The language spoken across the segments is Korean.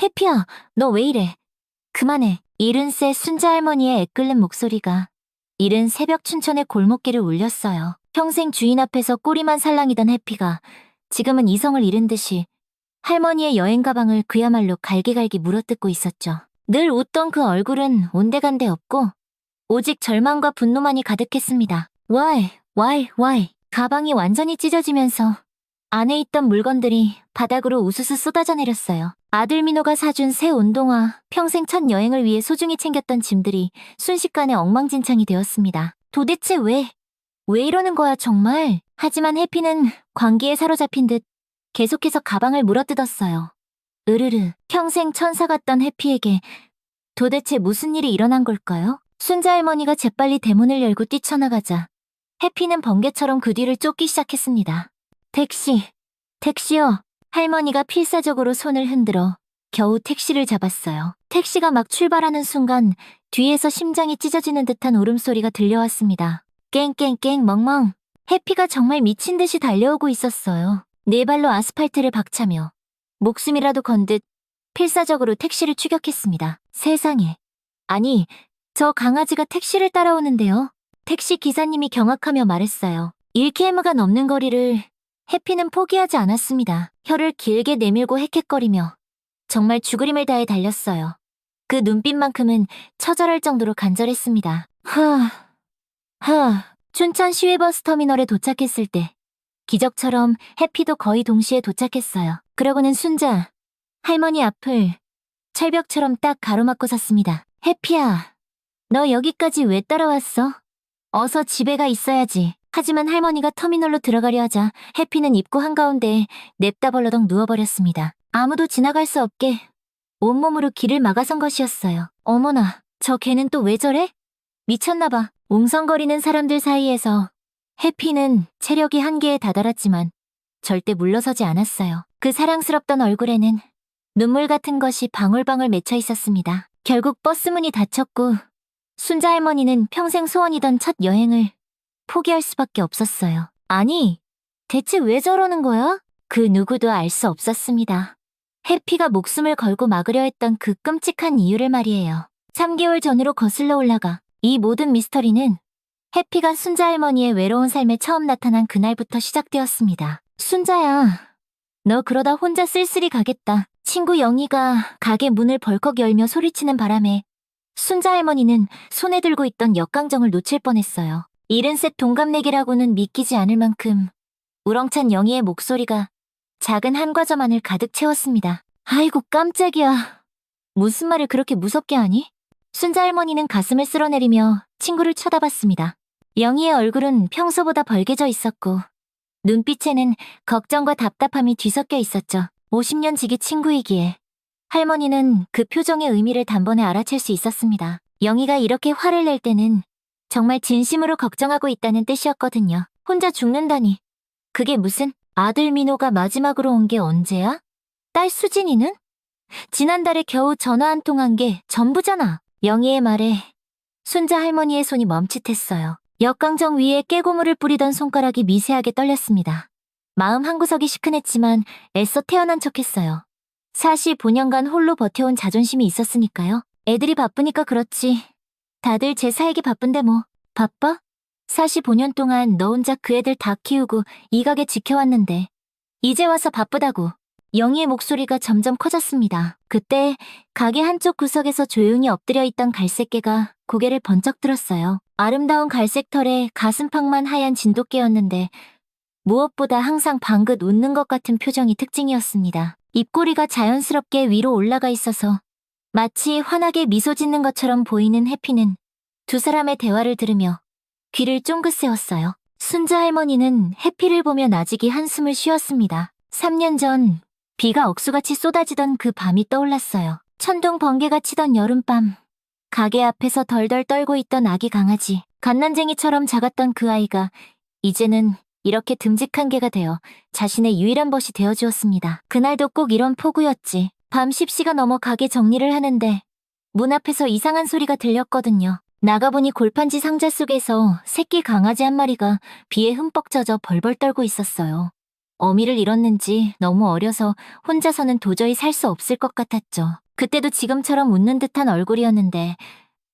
해피야, 너 왜 이래? 그만해. 이른 새 순자 할머니의 애끓는 목소리가 이른 새벽 춘천의 골목길을 울렸어요. 평생 주인 앞에서 꼬리만 살랑이던 해피가 지금은 이성을 잃은 듯이 할머니의 여행 가방을 그야말로 갈기갈기 물어뜯고 있었죠. 늘 웃던 그 얼굴은 온데간데 없고 오직 절망과 분노만이 가득했습니다. Why? 가방이 완전히 찢어지면서 안에 있던 물건들이 바닥으로 우수수 쏟아져 내렸어요. 아들 민호가 사준 새 운동화, 평생 첫 여행을 위해 소중히 챙겼던 짐들이 순식간에 엉망진창이 되었습니다. 도대체 왜 이러는 거야 정말? 하지만 해피는 광기에 사로잡힌 듯 계속해서 가방을 물어뜯었어요. 으르르, 평생 천사 같던 해피에게 도대체 무슨 일이 일어난 걸까요? 순자 할머니가 재빨리 대문을 열고 뛰쳐나가자 해피는 번개처럼 그 뒤를 쫓기 시작했습니다. 택시요. 할머니가 필사적으로 손을 흔들어 겨우 택시를 잡았어요. 택시가 막 출발하는 순간 뒤에서 심장이 찢어지는 듯한 울음소리가 들려왔습니다. 깽깽깽 멍멍. 해피가 정말 미친 듯이 달려오고 있었어요. 네 발로 아스팔트를 박차며 목숨이라도 건 듯 필사적으로 택시를 추격했습니다. 세상에. 아니, 저 강아지가 택시를 따라오는데요. 택시 기사님이 경악하며 말했어요. 1km가 넘는 거리를 해피는 포기하지 않았습니다. 혀를 길게 내밀고 헥헥거리며 정말 죽으림을 다해 달렸어요. 그 눈빛만큼은 처절할 정도로 간절했습니다. 춘천 시외버스 터미널에 도착했을 때 기적처럼 해피도 거의 동시에 도착했어요. 그러고는 순자 할머니 앞을 철벽처럼 딱 가로막고 섰습니다. 해피야, 너 여기까지 왜 따라왔어? 어서 집에 가 있어야지. 하지만 할머니가 터미널로 들어가려 하자 해피는 입구 한가운데에 냅다 벌러덩 누워버렸습니다. 아무도 지나갈 수 없게 온몸으로 길을 막아선 것이었어요. 어머나, 저 걔는 또 왜 저래? 미쳤나봐. 웅성거리는 사람들 사이에서 해피는 체력이 한계에 다다랐지만 절대 물러서지 않았어요. 그 사랑스럽던 얼굴에는 눈물 같은 것이 방울방울 맺혀 있었습니다. 결국 버스 문이 닫혔고 순자 할머니는 평생 소원이던 첫 여행을 포기할 수밖에 없었어요. 아니, 대체 왜 저러는 거야? 그 누구도 알 수 없었습니다. 해피가 목숨을 걸고 막으려 했던 그 끔찍한 이유를 말이에요. 3개월 전으로 거슬러 올라가 이 모든 미스터리는 해피가 순자 할머니의 외로운 삶에 처음 나타난 그날부터 시작되었습니다. 순자야, 너 그러다 혼자 쓸쓸히 가겠다. 친구 영희가 가게 문을 벌컥 열며 소리치는 바람에 순자 할머니는 손에 들고 있던 역강정을 놓칠 뻔했어요. 이른 셋 동갑내기라고는 믿기지 않을 만큼 우렁찬 영희의 목소리가 작은 한과점 안을 가득 채웠습니다. 아이고 깜짝이야. 무슨 말을 그렇게 무섭게 하니? 순자 할머니는 가슴을 쓸어내리며 친구를 쳐다봤습니다. 영희의 얼굴은 평소보다 벌개져 있었고 눈빛에는 걱정과 답답함이 뒤섞여 있었죠. 50년 지기 친구이기에 할머니는 그 표정의 의미를 단번에 알아챌 수 있었습니다. 영희가 이렇게 화를 낼 때는 정말 진심으로 걱정하고 있다는 뜻이었거든요. 혼자 죽는다니. 그게 무슨 아들 민호가 마지막으로 온 게 언제야? 딸 수진이는? 지난달에 겨우 전화 한 통 한 게 전부잖아. 영희의 말에 순자 할머니의 손이 멈칫했어요. 역강정 위에 깨고물을 뿌리던 손가락이 미세하게 떨렸습니다. 마음 한구석이 시큰했지만 애써 태어난 척했어요. 45년간 홀로 버텨온 자존심이 있었으니까요. 애들이 바쁘니까 그렇지. 다들 제 사에게 바쁜데 뭐. 바빠? 45년 동안 너 혼자 그 애들 다 키우고 이 가게 지켜왔는데 이제 와서 바쁘다고. 영희의 목소리가 점점 커졌습니다. 그때 가게 한쪽 구석에서 조용히 엎드려 있던 갈색개가 고개를 번쩍 들었어요. 아름다운 갈색 털에 가슴팍만 하얀 진돗개였는데 무엇보다 항상 방긋 웃는 것 같은 표정이 특징이었습니다. 입꼬리가 자연스럽게 위로 올라가 있어서 마치 환하게 미소 짓는 것처럼 보이는 해피는 두 사람의 대화를 들으며 귀를 쫑긋 세웠어요. 순자 할머니는 해피를 보며 나직이 한숨을 쉬었습니다. 3년 전 비가 억수같이 쏟아지던 그 밤이 떠올랐어요. 천둥 번개가 치던 여름밤. 가게 앞에서 덜덜 떨고 있던 아기 강아지. 갓난쟁이처럼 작았던 그 아이가 이제는 이렇게 듬직한 개가 되어 자신의 유일한 벗이 되어주었습니다. 그날도 꼭 이런 폭우였지. 밤 10시가 넘어 가게 정리를 하는데 문 앞에서 이상한 소리가 들렸거든요. 나가보니 골판지 상자 속에서 새끼 강아지 한 마리가 비에 흠뻑 젖어 벌벌 떨고 있었어요. 어미를 잃었는지 너무 어려서 혼자서는 도저히 살 수 없을 것 같았죠. 그때도 지금처럼 웃는 듯한 얼굴이었는데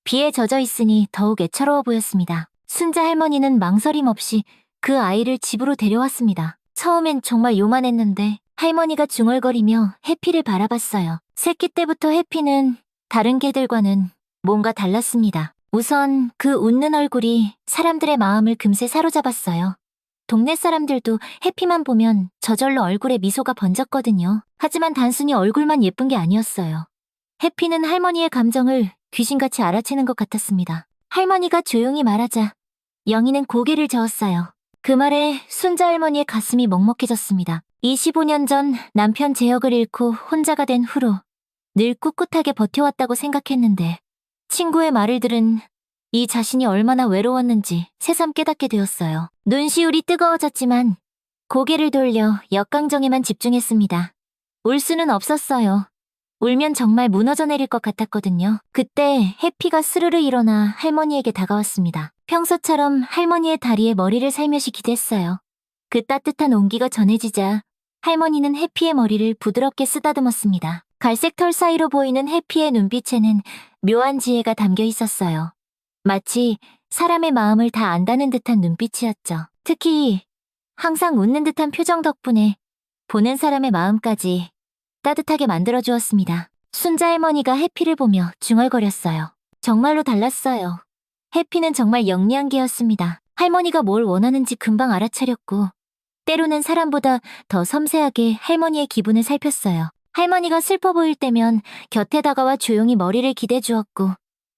비에 젖어 있으니 더욱 애처로워 보였습니다. 순자 할머니는 망설임 없이 그 아이를 집으로 데려왔습니다. 처음엔 정말 요만했는데 할머니가 중얼거리며 해피를 바라봤어요. 새끼 때부터 해피는 다른 개들과는 뭔가 달랐습니다. 우선 그 웃는 얼굴이 사람들의 마음을 금세 사로잡았어요. 동네 사람들도 해피만 보면 저절로 얼굴에 미소가 번졌거든요. 하지만 단순히 얼굴만 예쁜 게 아니었어요. 해피는 할머니의 감정을 귀신같이 알아채는 것 같았습니다. 할머니가 조용히 말하자 영희는 고개를 저었어요. 그 말에 순자 할머니의 가슴이 먹먹해졌습니다. 25년 전 남편 재혁을 잃고 혼자가 된 후로 늘 꿋꿋하게 버텨왔다고 생각했는데 친구의 말을 들은 이 자신이 얼마나 외로웠는지 새삼 깨닫게 되었어요. 눈시울이 뜨거워졌지만 고개를 돌려 역강정에만 집중했습니다. 울 수는 없었어요. 울면 정말 무너져 내릴 것 같았거든요. 그때 해피가 스르르 일어나 할머니에게 다가왔습니다. 평소처럼 할머니의 다리에 머리를 살며시 기댔어요. 그 따뜻한 온기가 전해지자 할머니는 해피의 머리를 부드럽게 쓰다듬었습니다. 갈색 털 사이로 보이는 해피의 눈빛에는 묘한 지혜가 담겨 있었어요. 마치 사람의 마음을 다 안다는 듯한 눈빛이었죠. 특히 항상 웃는 듯한 표정 덕분에 보는 사람의 마음까지 따뜻하게 만들어주었습니다. 순자 할머니가 해피를 보며 중얼거렸어요. 정말로 달랐어요. 해피는 정말 영리한 개였습니다. 할머니가 뭘 원하는지 금방 알아차렸고 때로는 사람보다 더 섬세하게 할머니의 기분을 살폈어요. 할머니가 슬퍼 보일 때면 곁에 다가와 조용히 머리를 기대주었고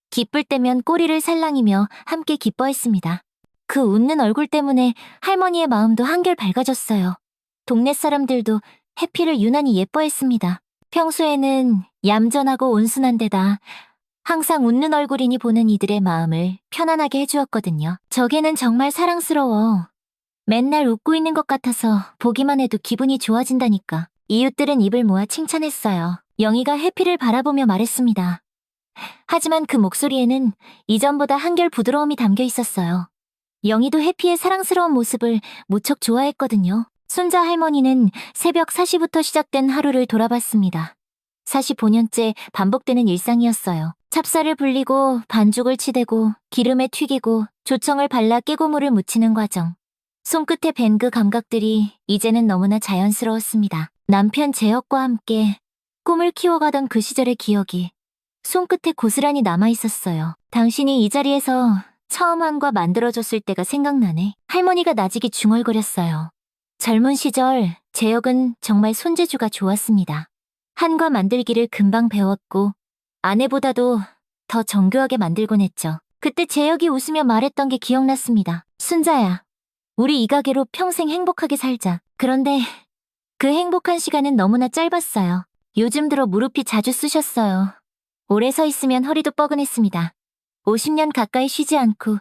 기쁠 때면 꼬리를 살랑이며 함께 기뻐했습니다. 그 웃는 얼굴 때문에 할머니의 마음도 한결 밝아졌어요. 동네 사람들도 해피를 유난히 예뻐했습니다. 평소에는 얌전하고 온순한 데다 항상 웃는 얼굴이니 보는 이들의 마음을 편안하게 해주었거든요. 저게는 정말 사랑스러워. 맨날 웃고 있는 것 같아서 보기만 해도 기분이 좋아진다니까. 이웃들은 입을 모아 칭찬했어요. 영희가 해피를 바라보며 말했습니다. 하지만 그 목소리에는 이전보다 한결 부드러움이 담겨 있었어요. 영희도 해피의 사랑스러운 모습을 무척 좋아했거든요. 순자 할머니는 새벽 4시부터 시작된 하루를 돌아봤습니다. 45년째 반복되는 일상이었어요. 찹쌀을 불리고 반죽을 치대고 기름에 튀기고 조청을 발라 깨고물을 무치는 과정. 손끝에 밴 그 감각들이 이제는 너무나 자연스러웠습니다. 남편 재혁과 함께 꿈을 키워가던 그 시절의 기억이 손끝에 고스란히 남아있었어요. 당신이 이 자리에서 처음 한과 만들어줬을 때가 생각나네. 할머니가 나직이 중얼거렸어요. 젊은 시절 재혁은 정말 손재주가 좋았습니다. 한과 만들기를 금방 배웠고 아내보다도 더 정교하게 만들곤 했죠. 그때 재혁이 웃으며 말했던 게 기억났습니다. 순자야, 우리 이 가게로 평생 행복하게 살자. 그런데 그 행복한 시간은 너무나 짧았어요. 요즘 들어 무릎이 자주 쑤셨어요. 오래 서 있으면 허리도 뻐근했습니다. 50년 가까이 쉬지 않고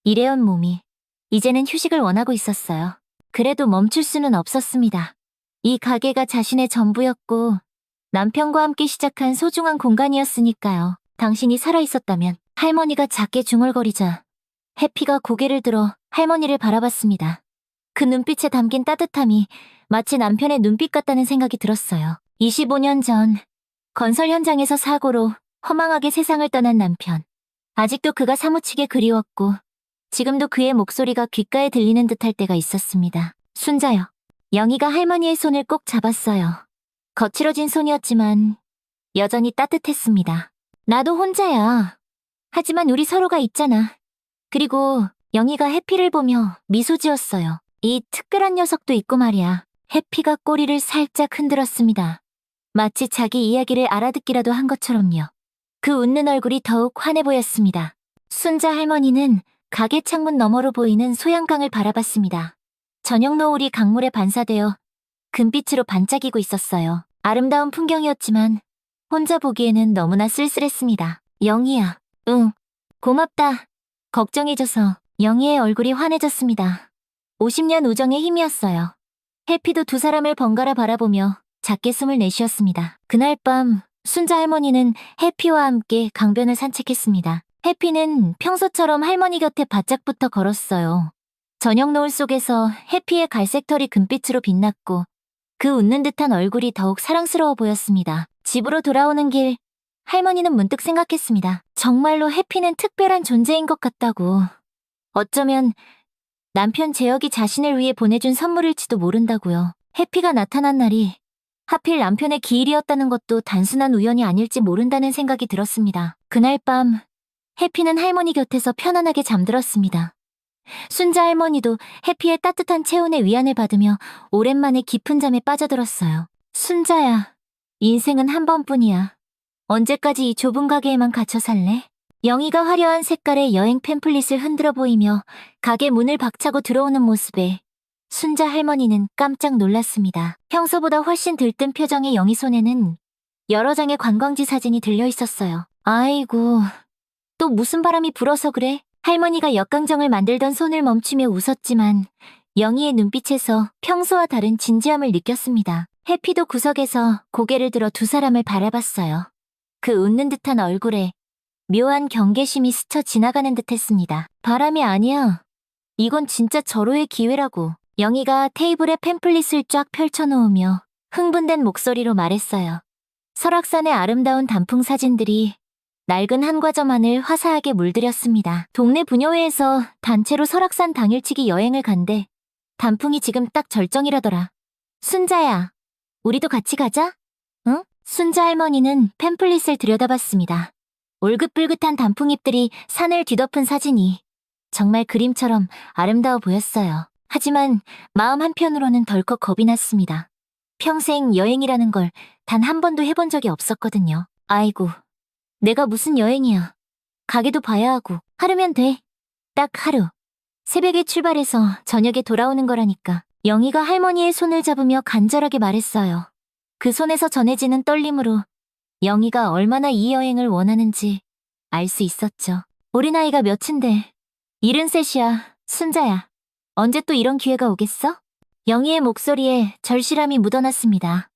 일해온 몸이 이제는 휴식을 원하고 있었어요. 그래도 멈출 수는 없었습니다. 이 가게가 자신의 전부였고 남편과 함께 시작한 소중한 공간이었으니까요. 당신이 살아있었다면. 할머니가 작게 중얼거리자 해피가 고개를 들어 할머니를 바라봤습니다. 그 눈빛에 담긴 따뜻함이 마치 남편의 눈빛 같다는 생각이 들었어요. 25년 전 건설 현장에서 사고로 허망하게 세상을 떠난 남편. 아직도 그가 사무치게 그리웠고 지금도 그의 목소리가 귓가에 들리는 듯할 때가 있었습니다. 순자요. 영희가 할머니의 손을 꼭 잡았어요. 거칠어진 손이었지만 여전히 따뜻했습니다. 나도 혼자야. 하지만 우리 서로가 있잖아. 그리고 영희가 해피를 보며 미소 지었어요. 이 특별한 녀석도 있고 말이야. 해피가 꼬리를 살짝 흔들었습니다. 마치 자기 이야기를 알아듣기라도 한 것처럼요. 그 웃는 얼굴이 더욱 환해 보였습니다. 순자 할머니는 가게 창문 너머로 보이는 소양강을 바라봤습니다. 저녁 노을이 강물에 반사되어 금빛으로 반짝이고 있었어요. 아름다운 풍경이었지만 혼자 보기에는 너무나 쓸쓸했습니다. 영희야. 응. 고맙다. 걱정해줘서. 영희의 얼굴이 환해졌습니다. 50년 우정의 힘이었어요. 해피도 두 사람을 번갈아 바라보며 작게 숨을 내쉬었습니다. 그날 밤 순자 할머니는 해피와 함께 강변을 산책했습니다. 해피는 평소처럼 할머니 곁에 바짝 붙어 걸었어요. 저녁 노을 속에서 해피의 갈색 털이 금빛으로 빛났고 그 웃는 듯한 얼굴이 더욱 사랑스러워 보였습니다. 집으로 돌아오는 길, 할머니는 문득 생각했습니다. 정말로 해피는 특별한 존재인 것 같다고. 어쩌면 남편 재혁이 자신을 위해 보내준 선물일지도 모른다고요. 해피가 나타난 날이 하필 남편의 기일이었다는 것도 단순한 우연이 아닐지 모른다는 생각이 들었습니다. 그날 밤 해피는 할머니 곁에서 편안하게 잠들었습니다. 순자 할머니도 해피의 따뜻한 체온에 위안을 받으며 오랜만에 깊은 잠에 빠져들었어요. 순자야, 인생은 한 번뿐이야. 언제까지 이 좁은 가게에만 갇혀 살래? 영희가 화려한 색깔의 여행 팸플릿을 흔들어 보이며 가게 문을 박차고 들어오는 모습에 순자 할머니는 깜짝 놀랐습니다. 평소보다 훨씬 들뜬 표정의 영희 손에는 여러 장의 관광지 사진이 들려 있었어요. 아이고, 또 무슨 바람이 불어서 그래? 할머니가 역강정을 만들던 손을 멈추며 웃었지만 영희의 눈빛에서 평소와 다른 진지함을 느꼈습니다. 해피도 구석에서 고개를 들어 두 사람을 바라봤어요. 그 웃는 듯한 얼굴에 묘한 경계심이 스쳐 지나가는 듯했습니다. 바람이 아니야. 이건 진짜 절호의 기회라고. 영희가 테이블에 팸플릿을 쫙 펼쳐놓으며 흥분된 목소리로 말했어요. 설악산의 아름다운 단풍 사진들이 낡은 한과점 안을 화사하게 물들였습니다. 동네 부녀회에서 단체로 설악산 당일치기 여행을 간대. 단풍이 지금 딱 절정이라더라. 순자야, 우리도 같이 가자? 응? 순자 할머니는 팸플릿을 들여다봤습니다. 올긋불긋한 단풍잎들이 산을 뒤덮은 사진이 정말 그림처럼 아름다워 보였어요. 하지만 마음 한편으로는 덜컥 겁이 났습니다. 평생 여행이라는 걸 단 한 번도 해본 적이 없었거든요. 아이고, 내가 무슨 여행이야. 가게도 봐야 하고 하루면 돼. 딱 하루. 새벽에 출발해서 저녁에 돌아오는 거라니까. 영희가 할머니의 손을 잡으며 간절하게 말했어요. 그 손에서 전해지는 떨림으로 영희가 얼마나 이 여행을 원하는지 알 수 있었죠. 우리 나이가 몇인데. 73이야, 순자야. 언제 또 이런 기회가 오겠어? 영희의 목소리에 절실함이 묻어났습니다.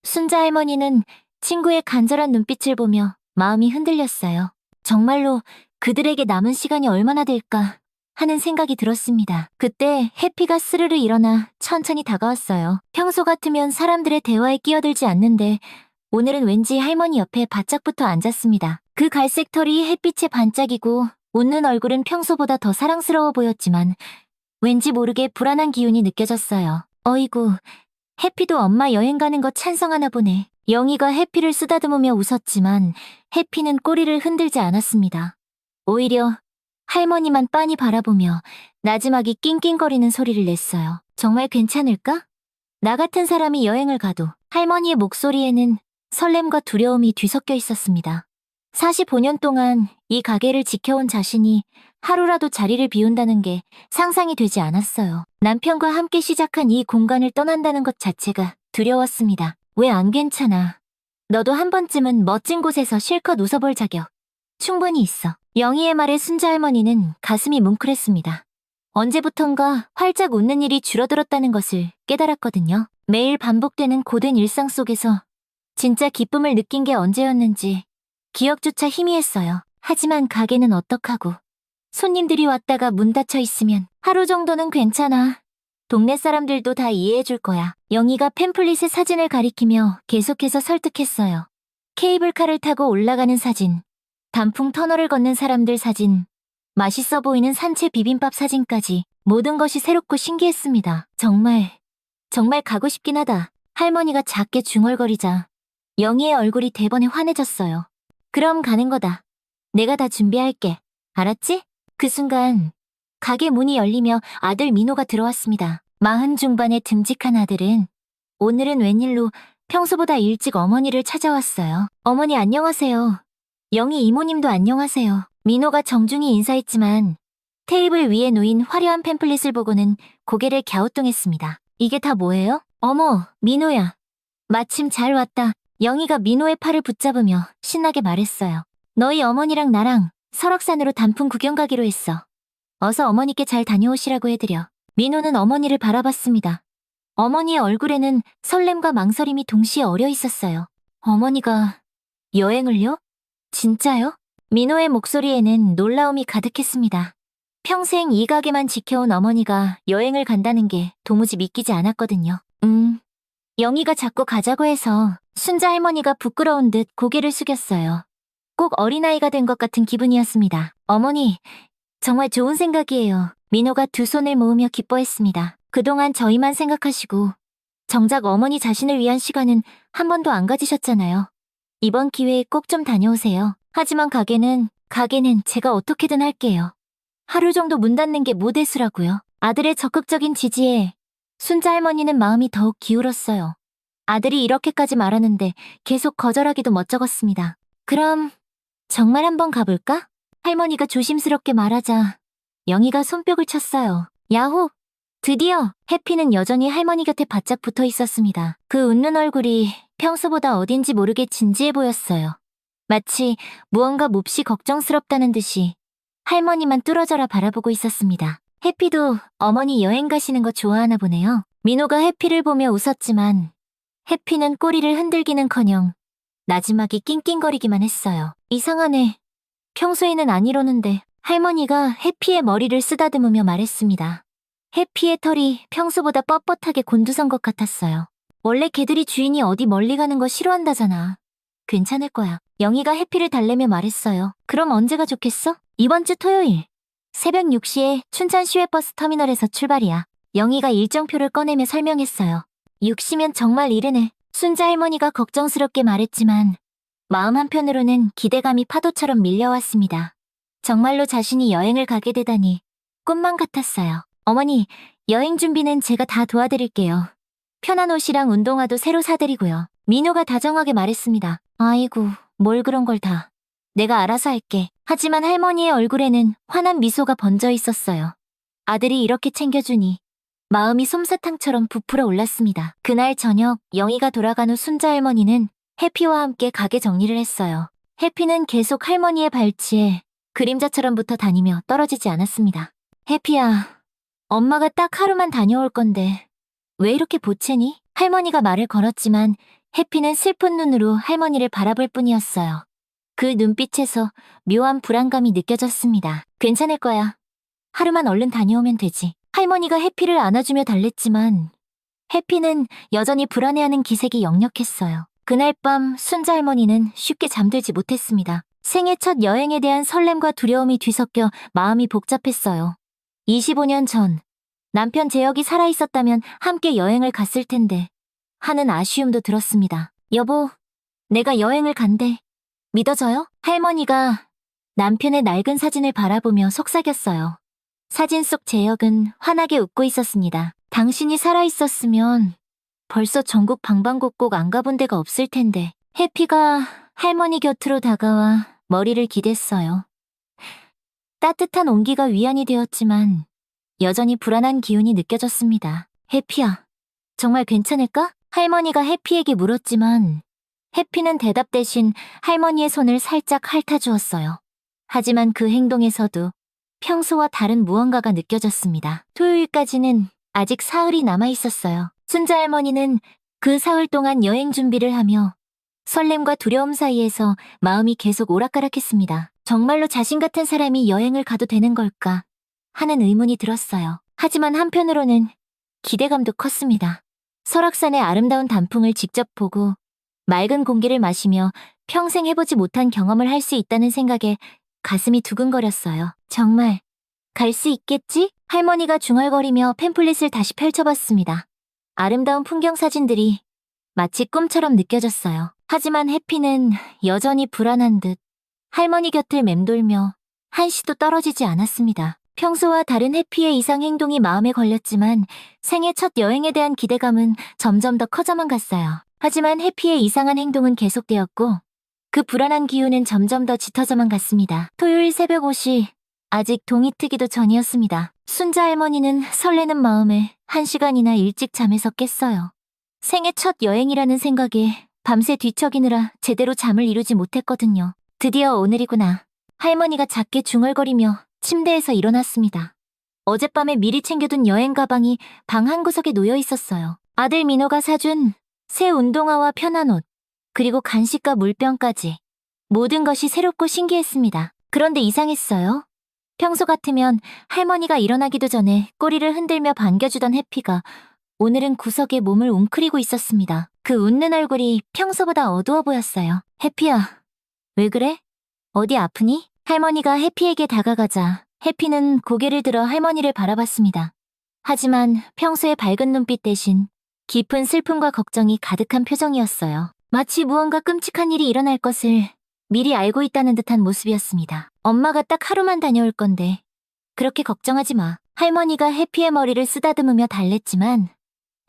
순자 할머니는 친구의 간절한 눈빛을 보며 마음이 흔들렸어요. 정말로 그들에게 남은 시간이 얼마나 될까 하는 생각이 들었습니다. 그때 해피가 스르르 일어나 천천히 다가왔어요. 평소 같으면 사람들의 대화에 끼어들지 않는데 오늘은 왠지 할머니 옆에 바짝붙어 앉았습니다. 그 갈색 털이 햇빛에 반짝이고 웃는 얼굴은 평소보다 더 사랑스러워 보였지만 왠지 모르게 불안한 기운이 느껴졌어요. 어이구, 해피도 엄마 여행 가는 거 찬성하나 보네. 영희가 해피를 쓰다듬으며 웃었지만 해피는 꼬리를 흔들지 않았습니다. 오히려 할머니만 빤히 바라보며 나지막이 낑낑거리는 소리를 냈어요. 정말 괜찮을까? 나 같은 사람이 여행을 가도. 할머니의 목소리에는 설렘과 두려움이 뒤섞여 있었습니다. 45년 동안 이 가게를 지켜온 자신이 하루라도 자리를 비운다는 게 상상이 되지 않았어요. 남편과 함께 시작한 이 공간을 떠난다는 것 자체가 두려웠습니다. 왜 안 괜찮아? 너도 한 번쯤은 멋진 곳에서 실컷 웃어볼 자격 충분히 있어. 영희의 말에 순자 할머니는 가슴이 뭉클했습니다. 언제부턴가 활짝 웃는 일이 줄어들었다는 것을 깨달았거든요. 매일 반복되는 고된 일상 속에서 진짜 기쁨을 느낀 게 언제였는지 기억조차 희미했어요. 하지만 가게는 어떡하고. 손님들이 왔다가 문 닫혀 있으면 하루 정도는 괜찮아. 동네 사람들도 다 이해해줄 거야. 영희가 팸플릿의 사진을 가리키며 계속해서 설득했어요. 케이블카를 타고 올라가는 사진, 단풍 터널을 걷는 사람들 사진, 맛있어 보이는 산채 비빔밥 사진까지 모든 것이 새롭고 신기했습니다. 정말 가고 싶긴 하다. 할머니가 작게 중얼거리자 영희의 얼굴이 대번에 환해졌어요. 그럼 가는 거다. 내가 다 준비할게. 알았지? 그 순간 가게 문이 열리며 아들 민호가 들어왔습니다. 40 중반의 듬직한 아들은 오늘은 웬일로 평소보다 일찍 어머니를 찾아왔어요. 어머니 안녕하세요. 영희 이모님도 안녕하세요. 민호가 정중히 인사했지만 테이블 위에 놓인 화려한 팸플릿을 보고는 고개를 갸우뚱했습니다. 이게 다 뭐예요? 어머, 민호야. 마침 잘 왔다. 영희가 민호의 팔을 붙잡으며 신나게 말했어요. 너희 어머니랑 나랑 설악산으로 단풍 구경 가기로 했어. 어서 어머니께 잘 다녀오시라고 해드려. 민호는 어머니를 바라봤습니다. 어머니의 얼굴에는 설렘과 망설임이 동시에 어려 있었어요. 어머니가 여행을요? 진짜요? 민호의 목소리에는 놀라움이 가득했습니다. 평생 이 가게만 지켜온 어머니가 여행을 간다는 게 도무지 믿기지 않았거든요. 영희가 자꾸 가자고 해서 순자 할머니가 부끄러운 듯 고개를 숙였어요. 꼭 어린아이가 된 것 같은 기분이었습니다. 어머니, 정말 좋은 생각이에요. 민호가 두 손을 모으며 기뻐했습니다. 그동안 저희만 생각하시고 정작 어머니 자신을 위한 시간은 한 번도 안 가지셨잖아요. 이번 기회에 꼭 좀 다녀오세요. 하지만 가게는 제가 어떻게든 할게요. 하루 정도 문 닫는 게 무대수라고요. 아들의 적극적인 지지에 순자 할머니는 마음이 더욱 기울었어요. 아들이 이렇게까지 말하는데 계속 거절하기도 멋쩍었습니다. 그럼 정말 한번 가볼까? 할머니가 조심스럽게 말하자 영희가 손뼉을 쳤어요. 야호! 드디어 해피는 여전히 할머니 곁에 바짝 붙어 있었습니다. 그 웃는 얼굴이 평소보다 어딘지 모르게 진지해 보였어요. 마치 무언가 몹시 걱정스럽다는 듯이 할머니만 뚫어져라 바라보고 있었습니다. 해피도 어머니 여행 가시는 거 좋아하나 보네요. 민호가 해피를 보며 웃었지만 해피는 꼬리를 흔들기는커녕 나지막이 낑낑거리기만 했어요. 이상하네. 평소에는 안 이러는데 할머니가 해피의 머리를 쓰다듬으며 말했습니다. 해피의 털이 평소보다 뻣뻣하게 곤두선 것 같았어요. 원래 개들이 주인이 어디 멀리 가는 거 싫어한다잖아. 괜찮을 거야. 영희가 해피를 달래며 말했어요. 그럼 언제가 좋겠어? 이번 주 토요일. 새벽 6시에 춘천 시외버스 터미널에서 출발이야. 영희가 일정표를 꺼내며 설명했어요. 6시면 정말 이르네. 순자 할머니가 걱정스럽게 말했지만 마음 한편으로는 기대감이 파도처럼 밀려왔습니다. 정말로 자신이 여행을 가게 되다니 꿈만 같았어요. 어머니, 여행 준비는 제가 다 도와드릴게요. 편한 옷이랑 운동화도 새로 사드리고요. 민호가 다정하게 말했습니다. 아이고, 뭘 그런 걸 다. 내가 알아서 할게. 하지만 할머니의 얼굴에는 환한 미소가 번져 있었어요. 아들이 이렇게 챙겨주니 마음이 솜사탕처럼 부풀어 올랐습니다. 그날 저녁 영희가 돌아간 후 순자 할머니는 해피와 함께 가게 정리를 했어요. 해피는 계속 할머니의 발치에 그림자처럼 붙어 다니며 떨어지지 않았습니다. 해피야, 엄마가 딱 하루만 다녀올 건데 왜 이렇게 보채니? 할머니가 말을 걸었지만 해피는 슬픈 눈으로 할머니를 바라볼 뿐이었어요. 그 눈빛에서 묘한 불안감이 느껴졌습니다. 괜찮을 거야. 하루만 얼른 다녀오면 되지. 할머니가 해피를 안아주며 달랬지만 해피는 여전히 불안해하는 기색이 역력했어요. 그날 밤 순자 할머니는 쉽게 잠들지 못했습니다. 생애 첫 여행에 대한 설렘과 두려움이 뒤섞여 마음이 복잡했어요. 25년 전 남편 재혁이 살아있었다면 함께 여행을 갔을 텐데 하는 아쉬움도 들었습니다. 여보, 내가 여행을 간대. 믿어져요? 할머니가 남편의 낡은 사진을 바라보며 속삭였어요. 사진 속 재혁은 환하게 웃고 있었습니다. 당신이 살아있었으면 벌써 전국 방방곡곡 안 가본 데가 없을 텐데. 해피가 할머니 곁으로 다가와 머리를 기댔어요. 따뜻한 온기가 위안이 되었지만 여전히 불안한 기운이 느껴졌습니다. 해피야, 정말 괜찮을까? 할머니가 해피에게 물었지만 해피는 대답 대신 할머니의 손을 살짝 핥아주었어요. 하지만 그 행동에서도 평소와 다른 무언가가 느껴졌습니다. 토요일까지는 아직 사흘이 남아있었어요. 순자 할머니는 그 사흘 동안 여행 준비를 하며 설렘과 두려움 사이에서 마음이 계속 오락가락했습니다. 정말로 자신 같은 사람이 여행을 가도 되는 걸까 하는 의문이 들었어요. 하지만 한편으로는 기대감도 컸습니다. 설악산의 아름다운 단풍을 직접 보고 맑은 공기를 마시며 평생 해보지 못한 경험을 할 수 있다는 생각에 가슴이 두근거렸어요. 정말 갈 수 있겠지? 할머니가 중얼거리며 팸플릿을 다시 펼쳐봤습니다. 아름다운 풍경 사진들이 마치 꿈처럼 느껴졌어요. 하지만 해피는 여전히 불안한 듯 할머니 곁을 맴돌며 한시도 떨어지지 않았습니다. 평소와 다른 해피의 이상 행동이 마음에 걸렸지만 생애 첫 여행에 대한 기대감은 점점 더 커져만 갔어요. 하지만 해피의 이상한 행동은 계속되었고 그 불안한 기운은 점점 더 짙어져만 갔습니다. 토요일 새벽 5시, 아직 동이 트기도 전이었습니다. 순자 할머니는 설레는 마음에 1시간이나 일찍 잠에서 깼어요. 생애 첫 여행이라는 생각에 밤새 뒤척이느라 제대로 잠을 이루지 못했거든요. 드디어 오늘이구나. 할머니가 작게 중얼거리며 침대에서 일어났습니다. 어젯밤에 미리 챙겨둔 여행 가방이 방 한 구석에 놓여 있었어요. 아들 민호가 사준 새 운동화와 편한 옷, 그리고 간식과 물병까지 모든 것이 새롭고 신기했습니다. 그런데 이상했어요. 평소 같으면 할머니가 일어나기도 전에 꼬리를 흔들며 반겨주던 해피가 오늘은 구석에 몸을 웅크리고 있었습니다. 그 웃는 얼굴이 평소보다 어두워 보였어요. 해피야, 왜 그래? 어디 아프니? 할머니가 해피에게 다가가자 해피는 고개를 들어 할머니를 바라봤습니다. 하지만 평소의 밝은 눈빛 대신 깊은 슬픔과 걱정이 가득한 표정이었어요. 마치 무언가 끔찍한 일이 일어날 것을 미리 알고 있다는 듯한 모습이었습니다. 엄마가 딱 하루만 다녀올 건데 그렇게 걱정하지 마. 할머니가 해피의 머리를 쓰다듬으며 달랬지만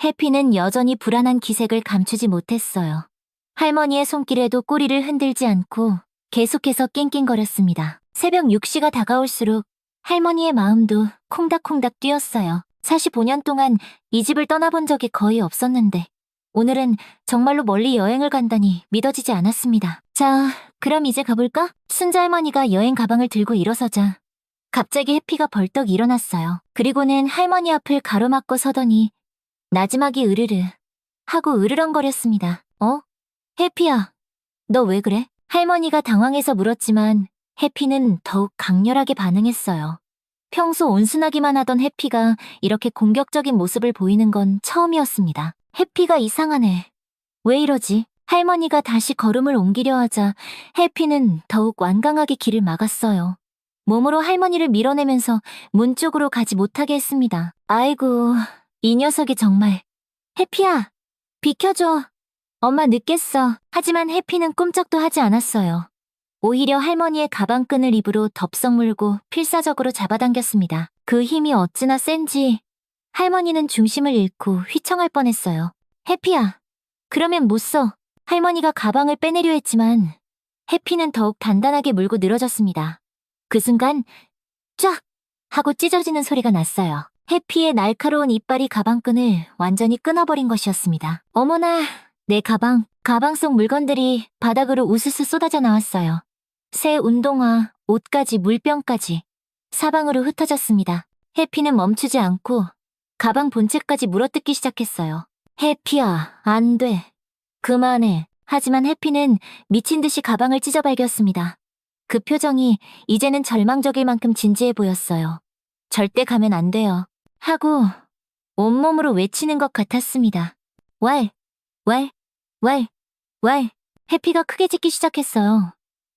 해피는 여전히 불안한 기색을 감추지 못했어요. 할머니의 손길에도 꼬리를 흔들지 않고 계속해서 낑낑거렸습니다. 새벽 6시가 다가올수록 할머니의 마음도 콩닥콩닥 뛰었어요. 45년 동안 이 집을 떠나본 적이 거의 없었는데 오늘은 정말로 멀리 여행을 간다니 믿어지지 않았습니다. 자, 그럼 이제 가볼까? 순자 할머니가 여행 가방을 들고 일어서자 갑자기 해피가 벌떡 일어났어요. 그리고는 할머니 앞을 가로막고 서더니 나지막이 으르르 하고 으르렁거렸습니다. 어? 해피야, 너 왜 그래? 할머니가 당황해서 물었지만 해피는 더욱 강렬하게 반응했어요. 평소 온순하기만 하던 해피가 이렇게 공격적인 모습을 보이는 건 처음이었습니다. 해피가 이상하네. 왜 이러지? 할머니가 다시 걸음을 옮기려 하자 해피는 더욱 완강하게 길을 막았어요. 몸으로 할머니를 밀어내면서 문 쪽으로 가지 못하게 했습니다. 아이고, 이 녀석이 정말. 해피야, 비켜줘. 엄마 늦겠어. 하지만 해피는 꼼짝도 하지 않았어요. 오히려 할머니의 가방끈을 입으로 덥석 물고 필사적으로 잡아당겼습니다. 그 힘이 어찌나 센지 할머니는 중심을 잃고 휘청할 뻔했어요. 해피야, 그러면 못 써. 할머니가 가방을 빼내려 했지만 해피는 더욱 단단하게 물고 늘어졌습니다. 그 순간 쫙 하고 찢어지는 소리가 났어요. 해피의 날카로운 이빨이 가방끈을 완전히 끊어버린 것이었습니다. 어머나, 내 가방 속 물건들이 바닥으로 우스스 쏟아져 나왔어요. 새 운동화, 옷까지 물병까지 사방으로 흩어졌습니다. 해피는 멈추지 않고 가방 본체까지 물어뜯기 시작했어요. 해피야, 안 돼. 그만해. 하지만 해피는 미친 듯이 가방을 찢어발겼습니다. 그 표정이 이제는 절망적일 만큼 진지해 보였어요. 절대 가면 안 돼요. 하고 온몸으로 외치는 것 같았습니다. 왈, 왈, 왈, 왈. 해피가 크게 짖기 시작했어요.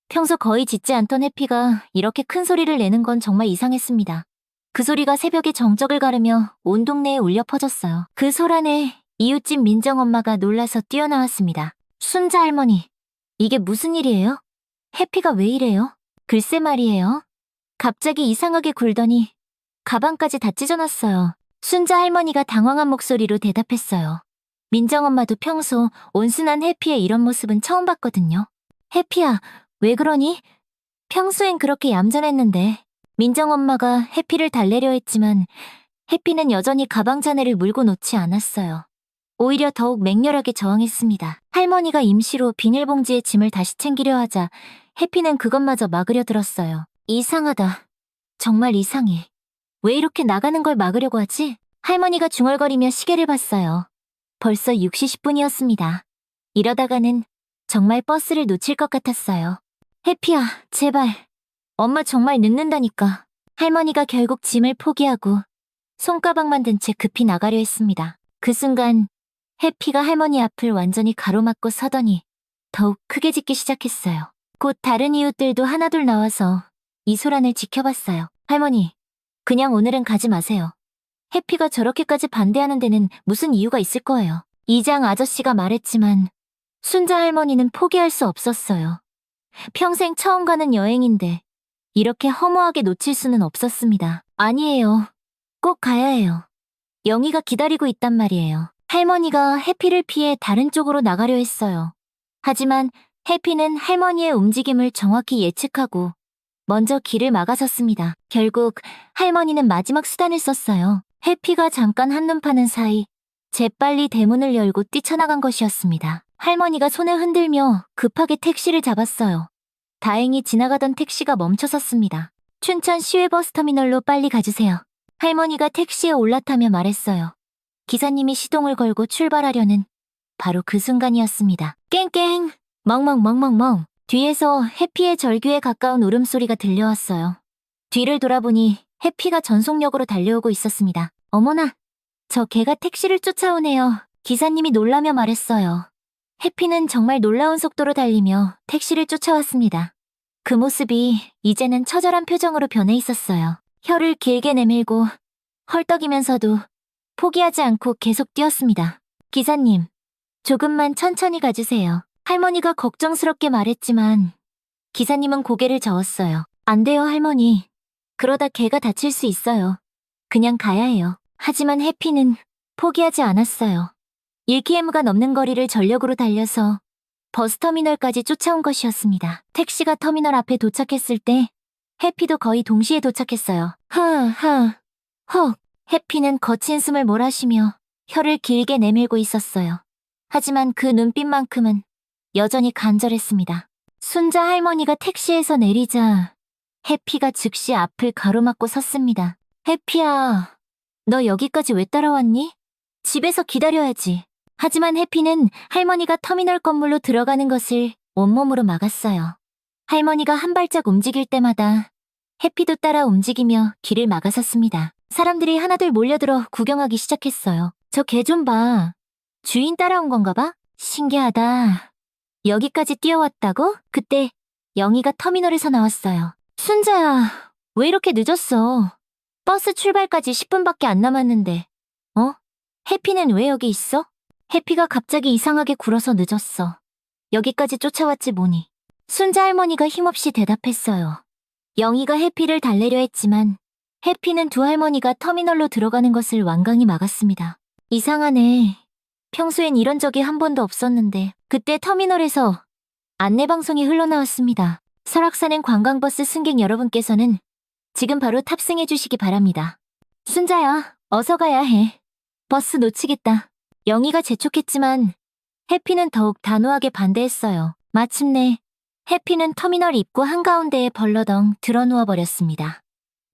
평소 거의 짖지 않던 해피가 이렇게 큰 소리를 내는 건 정말 이상했습니다. 그 소리가 새벽의 정적을 가르며 온 동네에 울려 퍼졌어요. 그 소란에 이웃집 민정엄마가 놀라서 뛰어나왔습니다. 순자 할머니, 이게 무슨 일이에요? 해피가 왜 이래요? 글쎄 말이에요. 갑자기 이상하게 굴더니 가방까지 다 찢어놨어요. 순자 할머니가 당황한 목소리로 대답했어요. 민정엄마도 평소 온순한 해피의 이런 모습은 처음 봤거든요. 해피야, 왜 그러니? 평소엔 그렇게 얌전했는데. 민정엄마가 해피를 달래려 했지만 해피는 여전히 가방 자네를 물고 놓지 않았어요. 오히려 더욱 맹렬하게 저항했습니다. 할머니가 임시로 비닐봉지에 짐을 다시 챙기려 하자 해피는 그것마저 막으려 들었어요. 이상하다. 정말 이상해. 왜 이렇게 나가는 걸 막으려고 하지? 할머니가 중얼거리며 시계를 봤어요. 벌써 6시 10분이었습니다. 이러다가는 정말 버스를 놓칠 것 같았어요. 해피야, 제발. 엄마 정말 늦는다니까. 할머니가 결국 짐을 포기하고 손가방만 든 채 급히 나가려 했습니다. 그 순간 해피가 할머니 앞을 완전히 가로막고 서더니 더욱 크게 짖기 시작했어요. 곧 다른 이웃들도 하나둘 나와서 이 소란을 지켜봤어요. 할머니, 그냥 오늘은 가지 마세요. 해피가 저렇게까지 반대하는 데는 무슨 이유가 있을 거예요. 이장 아저씨가 말했지만 순자 할머니는 포기할 수 없었어요. 평생 처음 가는 여행인데 이렇게 허무하게 놓칠 수는 없었습니다. 아니에요. 꼭 가야 해요. 영희가 기다리고 있단 말이에요. 할머니가 해피를 피해 다른 쪽으로 나가려 했어요. 하지만 해피는 할머니의 움직임을 정확히 예측하고 먼저 길을 막아섰습니다. 결국 할머니는 마지막 수단을 썼어요. 해피가 잠깐 한눈 파는 사이 재빨리 대문을 열고 뛰쳐나간 것이었습니다. 할머니가 손을 흔들며 급하게 택시를 잡았어요. 다행히 지나가던 택시가 멈춰섰습니다. 춘천 시외버스터미널로 빨리 가주세요. 할머니가 택시에 올라타며 말했어요. 기사님이 시동을 걸고 출발하려는 바로 그 순간이었습니다. 깽깽! 멍멍멍멍멍! 뒤에서 해피의 절규에 가까운 울음소리가 들려왔어요. 뒤를 돌아보니 해피가 전속력으로 달려오고 있었습니다. 어머나, 저 개가 택시를 쫓아오네요. 기사님이 놀라며 말했어요. 해피는 정말 놀라운 속도로 달리며 택시를 쫓아왔습니다. 그 모습이 이제는 처절한 표정으로 변해 있었어요. 혀를 길게 내밀고 헐떡이면서도 포기하지 않고 계속 뛰었습니다. 기사님, 조금만 천천히 가주세요. 할머니가 걱정스럽게 말했지만 기사님은 고개를 저었어요. 안 돼요, 할머니. 그러다 개가 다칠 수 있어요. 그냥 가야 해요. 하지만 해피는 포기하지 않았어요. 1km가 넘는 거리를 전력으로 달려서 버스터미널까지 쫓아온 것이었습니다. 택시가 터미널 앞에 도착했을 때 해피도 거의 동시에 도착했어요. 헉. 해피는 거친 숨을 몰아쉬며 혀를 길게 내밀고 있었어요. 하지만 그 눈빛만큼은 여전히 간절했습니다. 순자 할머니가 택시에서 내리자 해피가 즉시 앞을 가로막고 섰습니다. 해피야, 너 여기까지 왜 따라왔니? 집에서 기다려야지. 하지만 해피는 할머니가 터미널 건물로 들어가는 것을 온몸으로 막았어요. 할머니가 한 발짝 움직일 때마다 해피도 따라 움직이며 길을 막아섰습니다. 사람들이 하나둘 몰려들어 구경하기 시작했어요. 저 개 좀 봐. 주인 따라온 건가 봐? 신기하다. 여기까지 뛰어왔다고? 그때 영희가 터미널에서 나왔어요. 순자야, 왜 이렇게 늦었어? 버스 출발까지 10분밖에 안 남았는데. 어? 해피는 왜 여기 있어? 해피가 갑자기 이상하게 굴어서 늦었어. 여기까지 쫓아왔지 뭐니. 순자 할머니가 힘없이 대답했어요. 영희가 해피를 달래려 했지만 해피는 두 할머니가 터미널로 들어가는 것을 완강히 막았습니다. 이상하네. 평소엔 이런 적이 한 번도 없었는데 그때 터미널에서 안내방송이 흘러나왔습니다. 설악산행 관광버스 승객 여러분께서는 지금 바로 탑승해 주시기 바랍니다. 순자야, 어서 가야 해. 버스 놓치겠다. 영희가 재촉했지만 해피는 더욱 단호하게 반대했어요. 마침내 해피는 터미널 입구 한가운데에 벌러덩 드러누워 버렸습니다.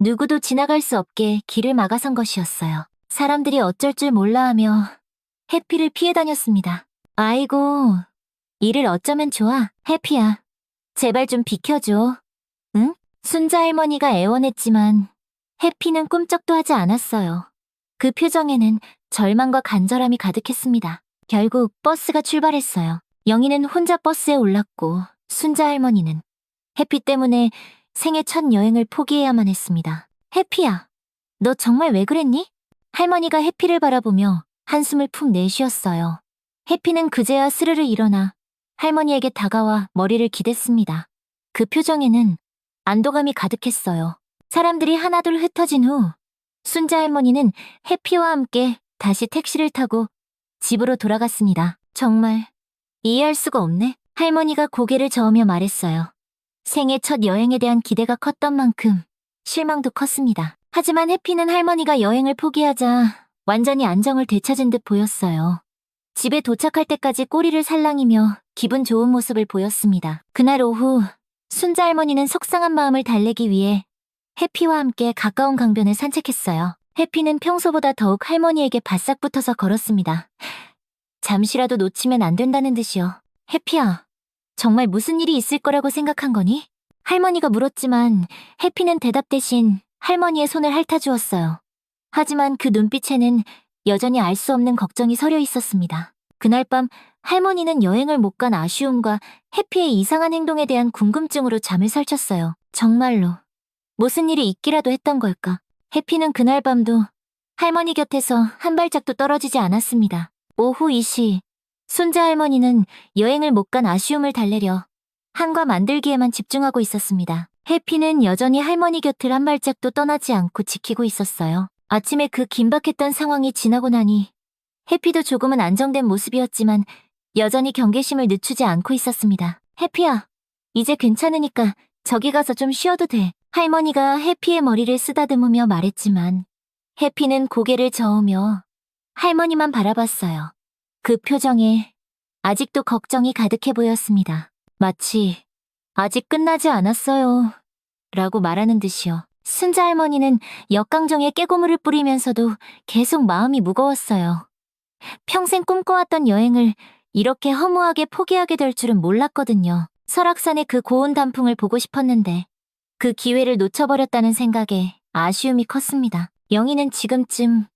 누구도 지나갈 수 없게 길을 막아선 것이었어요. 사람들이 어쩔 줄 몰라하며 해피를 피해 다녔습니다. 아이고, 이를 어쩌면 좋아. 해피야, 제발 좀 비켜줘. 응? 순자 할머니가 애원했지만 해피는 꿈쩍도 하지 않았어요. 그 표정에는 절망과 간절함이 가득했습니다. 결국 버스가 출발했어요. 영희는 혼자 버스에 올랐고 순자 할머니는 해피 때문에 생애 첫 여행을 포기해야만 했습니다. 해피야, 너 정말 왜 그랬니? 할머니가 해피를 바라보며 한숨을 푹 내쉬었어요. 해피는 그제야 스르르 일어나 할머니에게 다가와 머리를 기댔습니다. 그 표정에는 안도감이 가득했어요. 사람들이 하나둘 흩어진 후 순자 할머니는 해피와 함께 다시 택시를 타고 집으로 돌아갔습니다. 정말 이해할 수가 없네. 할머니가 고개를 저으며 말했어요. 생애 첫 여행에 대한 기대가 컸던 만큼 실망도 컸습니다. 하지만 해피는 할머니가 여행을 포기하자 완전히 안정을 되찾은 듯 보였어요. 집에 도착할 때까지 꼬리를 살랑이며 기분 좋은 모습을 보였습니다. 그날 오후 순자 할머니는 속상한 마음을 달래기 위해 해피와 함께 가까운 강변을 산책했어요. 해피는 평소보다 더욱 할머니에게 바싹 붙어서 걸었습니다. 잠시라도 놓치면 안 된다는 듯이요. 해피야, 정말 무슨 일이 있을 거라고 생각한 거니? 할머니가 물었지만 해피는 대답 대신 할머니의 손을 핥아주었어요. 하지만 그 눈빛에는 여전히 알 수 없는 걱정이 서려 있었습니다. 그날 밤 할머니는 여행을 못 간 아쉬움과 해피의 이상한 행동에 대한 궁금증으로 잠을 설쳤어요. 정말로 무슨 일이 있기라도 했던 걸까? 해피는 그날 밤도 할머니 곁에서 한 발짝도 떨어지지 않았습니다. 오후 2시, 순자 할머니는 여행을 못 간 아쉬움을 달래려 한과 만들기에만 집중하고 있었습니다. 해피는 여전히 할머니 곁을 한 발짝도 떠나지 않고 지키고 있었어요. 아침에 그 긴박했던 상황이 지나고 나니 해피도 조금은 안정된 모습이었지만 여전히 경계심을 늦추지 않고 있었습니다. 해피야, 이제 괜찮으니까 저기 가서 좀 쉬어도 돼. 할머니가 해피의 머리를 쓰다듬으며 말했지만 해피는 고개를 저으며 할머니만 바라봤어요. 그 표정에 아직도 걱정이 가득해 보였습니다. 마치 아직 끝나지 않았어요 라고 말하는 듯이요. 순자 할머니는 역강정에 깨고물을 뿌리면서도 계속 마음이 무거웠어요. 평생 꿈꿔왔던 여행을 이렇게 허무하게 포기하게 될 줄은 몰랐거든요. 설악산의 그 고운 단풍을 보고 싶었는데 그 기회를 놓쳐버렸다는 생각에 아쉬움이 컸습니다. 영희는 지금쯤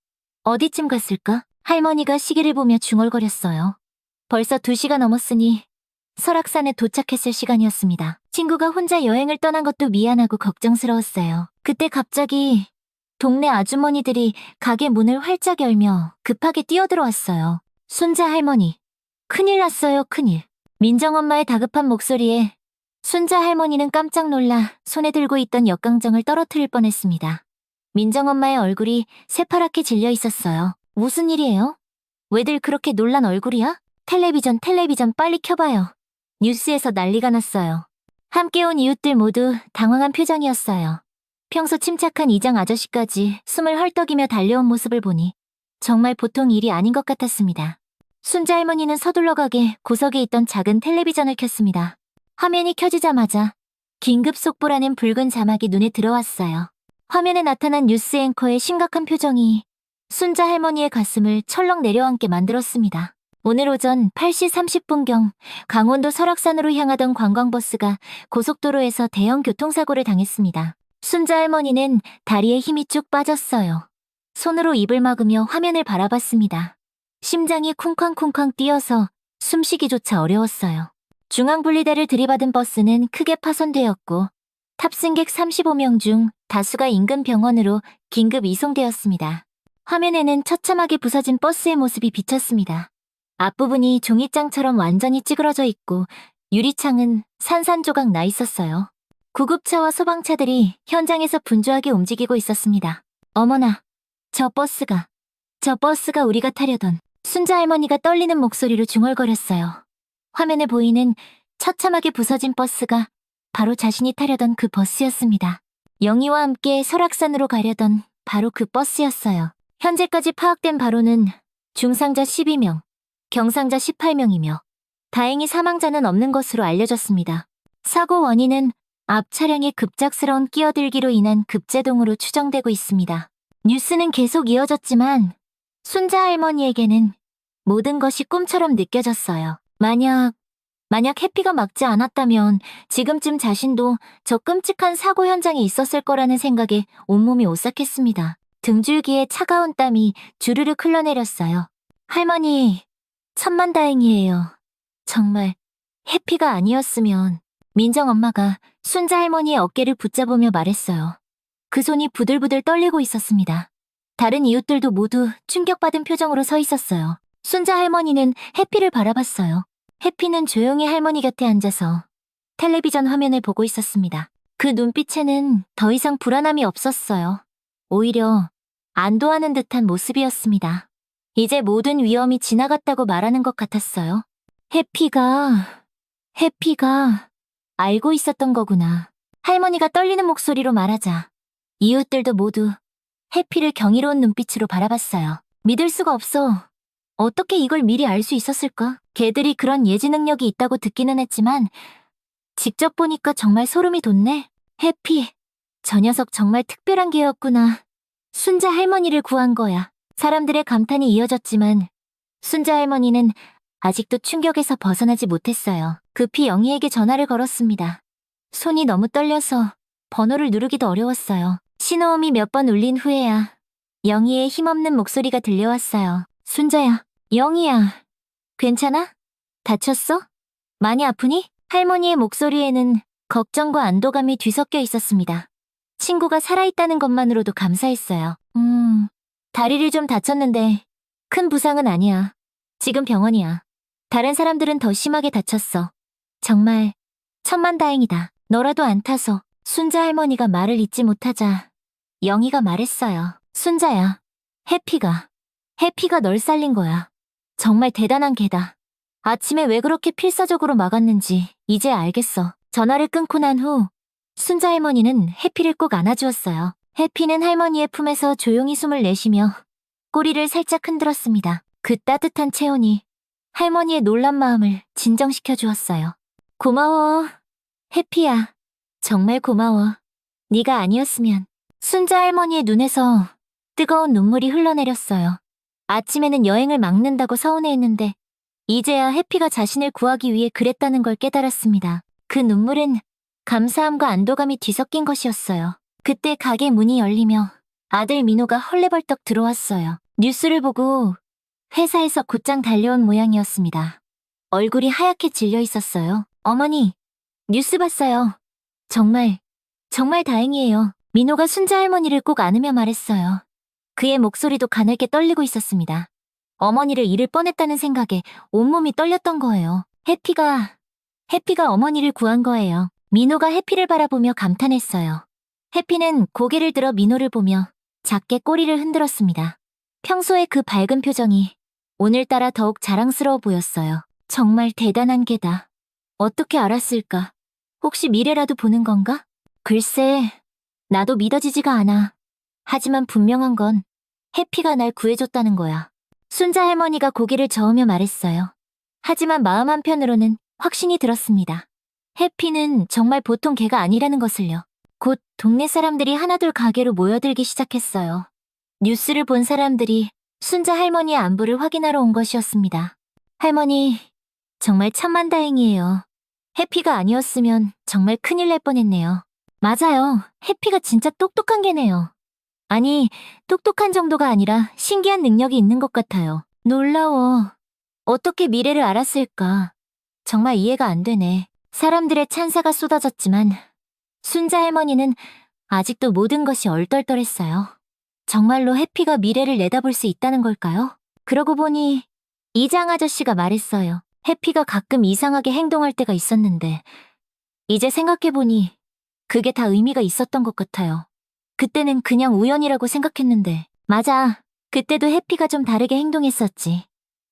어디쯤 갔을까? 할머니가 시계를 보며 중얼거렸어요. 벌써 2시가 넘었으니 설악산에 도착했을 시간이었습니다. 친구가 혼자 여행을 떠난 것도 미안하고 걱정스러웠어요. 그때 갑자기 동네 아주머니들이 가게 문을 활짝 열며 급하게 뛰어들어왔어요. 순자 할머니, 큰일 났어요, 큰일. 민정엄마의 다급한 목소리에 순자 할머니는 깜짝 놀라 손에 들고 있던 역강정을 떨어뜨릴 뻔했습니다. 민정엄마의 얼굴이 새파랗게 질려 있었어요. 무슨 일이에요? 왜들 그렇게 놀란 얼굴이야? 텔레비전 빨리 켜봐요. 뉴스에서 난리가 났어요. 함께 온 이웃들 모두 당황한 표정이었어요. 평소 침착한 이장 아저씨까지 숨을 헐떡이며 달려온 모습을 보니 정말 보통 일이 아닌 것 같았습니다. 순자 할머니는 서둘러 가게 구석에 있던 작은 텔레비전을 켰습니다. 화면이 켜지자마자 긴급 속보라는 붉은 자막이 눈에 들어왔어요. 화면에 나타난 뉴스 앵커의 심각한 표정이 순자 할머니의 가슴을 철렁 내려앉게 만들었습니다. 오늘 오전 8시 30분경 강원도 설악산으로 향하던 관광버스가 고속도로에서 대형 교통사고를 당했습니다. 순자 할머니는 다리에 힘이 쭉 빠졌어요. 손으로 입을 막으며 화면을 바라봤습니다. 심장이 쿵쾅쿵쾅 뛰어서 숨쉬기조차 어려웠어요. 중앙분리대를 들이받은 버스는 크게 파손되었고 탑승객 35명 중 다수가 인근 병원으로 긴급 이송되었습니다. 화면에는 처참하게 부서진 버스의 모습이 비쳤습니다. 앞부분이 종이장처럼 완전히 찌그러져 있고 유리창은 산산조각 나 있었어요. 구급차와 소방차들이 현장에서 분주하게 움직이고 있었습니다. 어머나, 저 버스가 우리가 타려던. 순자 할머니가 떨리는 목소리로 중얼거렸어요. 화면에 보이는 처참하게 부서진 버스가 바로 자신이 타려던 그 버스였습니다. 영희와 함께 설악산으로 가려던 바로 그 버스였어요. 현재까지 파악된 바로는 중상자 12명, 경상자 18명이며 다행히 사망자는 없는 것으로 알려졌습니다. 사고 원인은 앞 차량의 급작스러운 끼어들기로 인한 급제동으로 추정되고 있습니다. 뉴스는 계속 이어졌지만 순자 할머니에게는 모든 것이 꿈처럼 느껴졌어요. 만약 해피가 막지 않았다면 지금쯤 자신도 저 끔찍한 사고 현장에 있었을 거라는 생각에 온몸이 오싹했습니다. 등줄기에 차가운 땀이 주르륵 흘러내렸어요. 할머니, 천만다행이에요. 정말 해피가 아니었으면. 민정 엄마가 순자 할머니의 어깨를 붙잡으며 말했어요. 그 손이 부들부들 떨리고 있었습니다. 다른 이웃들도 모두 충격받은 표정으로 서 있었어요. 순자 할머니는 해피를 바라봤어요. 해피는 조용히 할머니 곁에 앉아서 텔레비전 화면을 보고 있었습니다. 그 눈빛에는 더 이상 불안함이 없었어요. 오히려 안도하는 듯한 모습이었습니다. 이제 모든 위험이 지나갔다고 말하는 것 같았어요. 해피가 알고 있었던 거구나. 할머니가 떨리는 목소리로 말하자 이웃들도 모두 해피를 경이로운 눈빛으로 바라봤어요. 믿을 수가 없어. 어떻게 이걸 미리 알 수 있었을까? 걔들이 그런 예지 능력이 있다고 듣기는 했지만 직접 보니까 정말 소름이 돋네. 해피, 저 녀석 정말 특별한 개였구나. 순자 할머니를 구한 거야. 사람들의 감탄이 이어졌지만 순자 할머니는 아직도 충격에서 벗어나지 못했어요. 급히 영희에게 전화를 걸었습니다. 손이 너무 떨려서 번호를 누르기도 어려웠어요. 신호음이 몇 번 울린 후에야 영희의 힘없는 목소리가 들려왔어요. 순자야, 영희야, 괜찮아? 다쳤어? 많이 아프니? 할머니의 목소리에는 걱정과 안도감이 뒤섞여 있었습니다. 친구가 살아있다는 것만으로도 감사했어요. 다리를 좀 다쳤는데 큰 부상은 아니야. 지금 병원이야. 다른 사람들은 더 심하게 다쳤어. 정말 천만다행이다. 너라도 안 타서. 순자 할머니가 말을 잇지 못하자 영희가 말했어요. 순자야, 해피가 널 살린 거야. 정말 대단한 개다. 아침에 왜 그렇게 필사적으로 막았는지 이제 알겠어. 전화를 끊고 난 후 순자 할머니는 해피를 꼭 안아주었어요. 해피는 할머니의 품에서 조용히 숨을 내쉬며 꼬리를 살짝 흔들었습니다. 그 따뜻한 체온이 할머니의 놀란 마음을 진정시켜 주었어요. 고마워, 해피야. 정말 고마워. 네가 아니었으면. 순자 할머니의 눈에서 뜨거운 눈물이 흘러내렸어요. 아침에는 여행을 막는다고 서운해했는데 이제야 해피가 자신을 구하기 위해 그랬다는 걸 깨달았습니다. 그 눈물은 감사함과 안도감이 뒤섞인 것이었어요. 그때 가게 문이 열리며 아들 민호가 헐레벌떡 들어왔어요. 뉴스를 보고 회사에서 곧장 달려온 모양이었습니다. 얼굴이 하얗게 질려 있었어요. 어머니, 뉴스 봤어요. 정말 다행이에요. 민호가 순자 할머니를 꼭 안으며 말했어요. 그의 목소리도 가늘게 떨리고 있었습니다. 어머니를 잃을 뻔했다는 생각에 온몸이 떨렸던 거예요. 해피가 어머니를 구한 거예요. 민호가 해피를 바라보며 감탄했어요. 해피는 고개를 들어 민호를 보며 작게 꼬리를 흔들었습니다. 평소의 그 밝은 표정이 오늘따라 더욱 자랑스러워 보였어요. 정말 대단한 개다. 어떻게 알았을까? 혹시 미래라도 보는 건가? 글쎄, 나도 믿어지지가 않아. 하지만 분명한 건 해피가 날 구해줬다는 거야. 순자 할머니가 고개를 저으며 말했어요. 하지만 마음 한편으로는 확신이 들었습니다. 해피는 정말 보통 개가 아니라는 것을요. 곧 동네 사람들이 하나둘 가게로 모여들기 시작했어요. 뉴스를 본 사람들이 순자 할머니의 안부를 확인하러 온 것이었습니다. 할머니, 정말 천만다행이에요. 해피가 아니었으면 정말 큰일 날 뻔했네요. 맞아요. 해피가 진짜 똑똑한 개네요. 아니, 똑똑한 정도가 아니라 신기한 능력이 있는 것 같아요. 놀라워. 어떻게 미래를 알았을까? 정말 이해가 안 되네. 사람들의 찬사가 쏟아졌지만 순자 할머니는 아직도 모든 것이 얼떨떨했어요. 정말로 해피가 미래를 내다볼 수 있다는 걸까요? 그러고 보니 이장 아저씨가 말했어요. 해피가 가끔 이상하게 행동할 때가 있었는데 이제 생각해보니 그게 다 의미가 있었던 것 같아요. 그때는 그냥 우연이라고 생각했는데 맞아. 그때도 해피가 좀 다르게 행동했었지.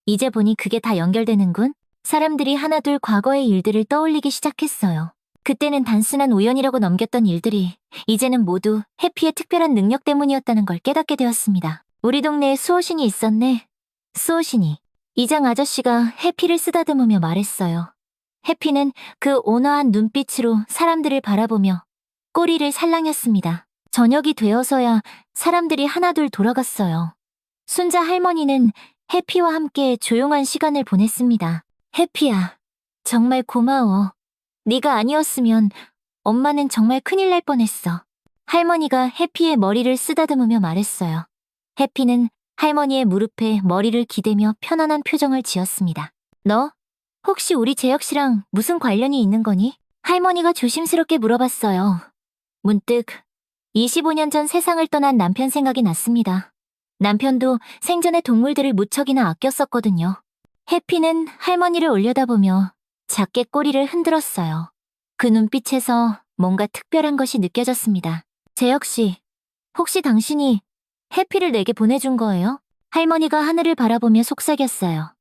이제 보니 그게 다 연결되는군. 사람들이 하나둘 과거의 일들을 떠올리기 시작했어요. 그때는 단순한 우연이라고 넘겼던 일들이 이제는 모두 해피의 특별한 능력 때문이었다는 걸 깨닫게 되었습니다. 우리 동네에 수호신이 있었네. 수호신이. 이장 아저씨가 해피를 쓰다듬으며 말했어요. 해피는 그 온화한 눈빛으로 사람들을 바라보며 꼬리를 살랑였습니다. 저녁이 되어서야 사람들이 하나둘 돌아갔어요. 순자 할머니는 해피와 함께 조용한 시간을 보냈습니다. 해피야, 정말 고마워. 네가 아니었으면 엄마는 정말 큰일 날 뻔했어. 할머니가 해피의 머리를 쓰다듬으며 말했어요. 해피는 할머니의 무릎에 머리를 기대며 편안한 표정을 지었습니다. 너? 혹시 우리 재혁 씨랑 무슨 관련이 있는 거니? 할머니가 조심스럽게 물어봤어요. 문득 25년 전 세상을 떠난 남편 생각이 났습니다. 남편도 생전에 동물들을 무척이나 아꼈었거든요. 해피는 할머니를 올려다보며 작게 꼬리를 흔들었어요. 그 눈빛에서 뭔가 특별한 것이 느껴졌습니다. 재혁 씨, 혹시 당신이 해피를 내게 보내준 거예요? 할머니가 하늘을 바라보며 속삭였어요.